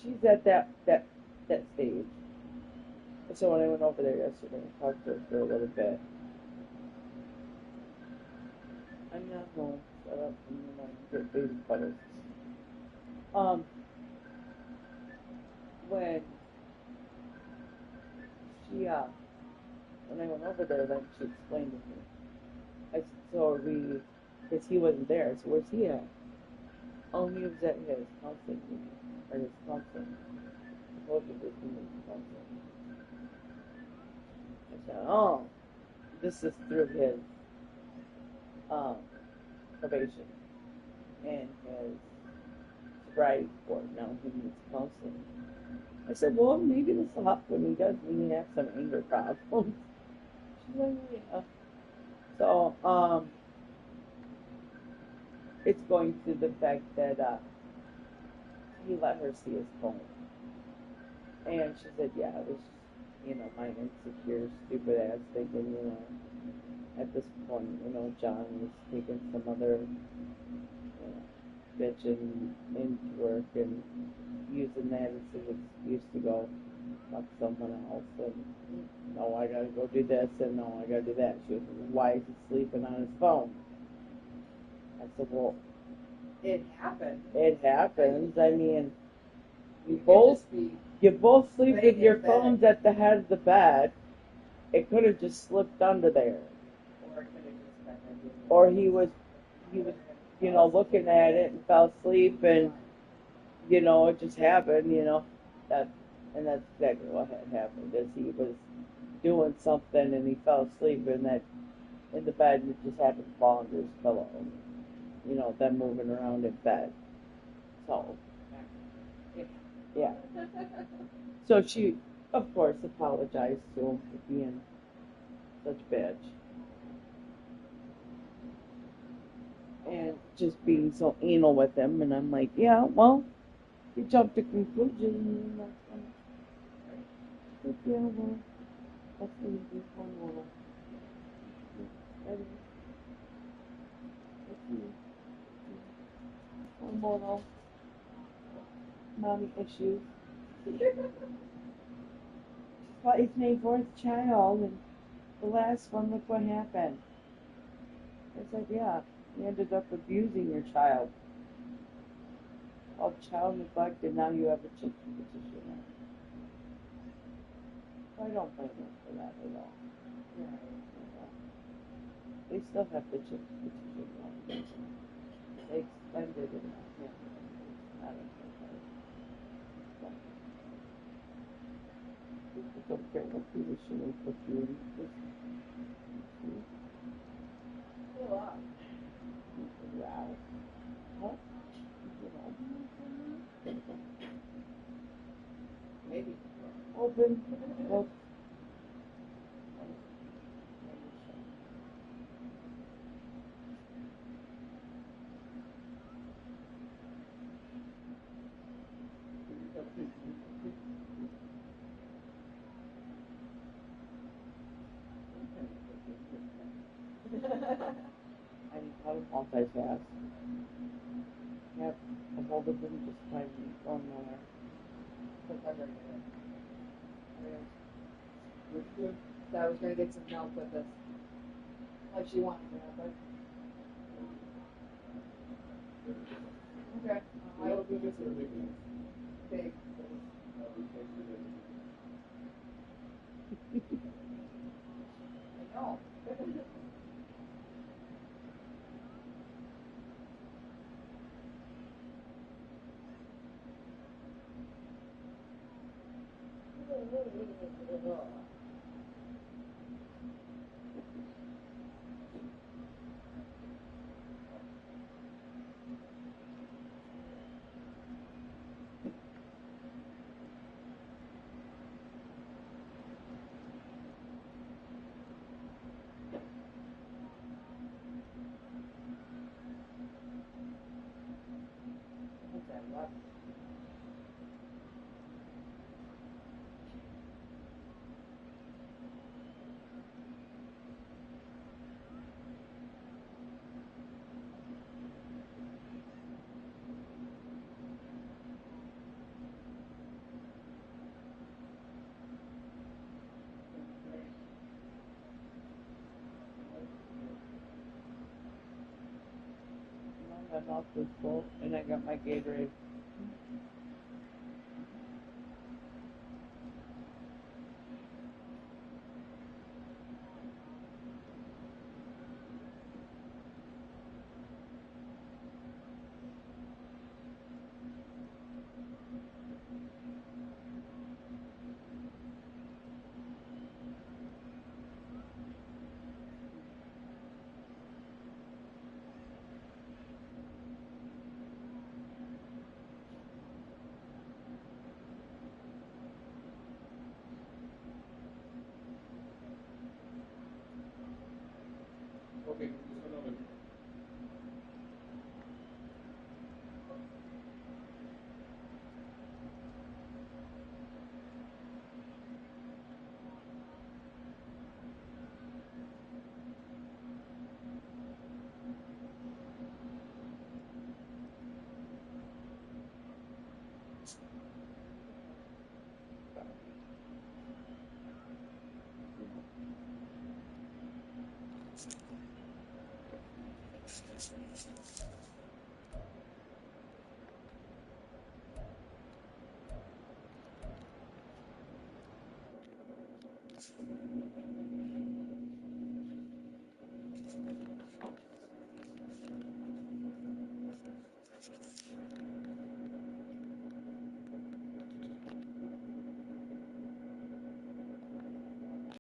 she's at that stage. So when I went over there yesterday and talked to her for a little bit, I'm not home. Shut up. Get baby cuddles. When she when I went over there, then she explained to me. I said, so are we? Because he wasn't there. So where's he at? Oh, he was at his counseling meeting, or his counseling. Both of his counseling. I said, oh, this is through his probation and his sobriety board. Now he needs counseling. I said, well, maybe this will help when he has some anger problems. She's like, yeah. So, it's going to the fact that he let her see his phone. And she said, yeah, it was, my insecure, stupid ass thinking, at this point, John was taking some other, bitch into work and using that as an excuse to go fuck someone else. And, no, I gotta go do this, and no, I gotta do that. She was, why is he sleeping on his phone? I said, well, It happened. It happens. I mean, you both sleep with your phones at the head of the bed. It could have just slipped under there. Or he was, looking at it and fell asleep, and it just happened. That's exactly what had happened. Is he was doing something and he fell asleep, and that in the bed, and it just happened to fall under his pillow. Them moving around in bed. So, yeah. So she, of course, apologized to him for being such a bitch. And just being so anal with him. And I'm like, yeah, well, you jumped to conclusions. Yeah, well, that's going to be hormonal. Hormonal. mommy issues. Well, it's my fourth child, and the last one, look what happened. I said, yeah, you ended up abusing your child. Called child neglect, and now you have a chick petition. I don't blame them for that at all. They still have the chick petition one. They extended it. Yeah. Not okay. People don't care what position they put you in. Wow. What? Maybe. Open. Look. I need to multitask. Yep, a hold of them just by going nowhere. So I was going to get some help with this. Like she wanted to help, okay. I will do this big. I know. My mouth was full, and I got my Gatorade. Okay, just another.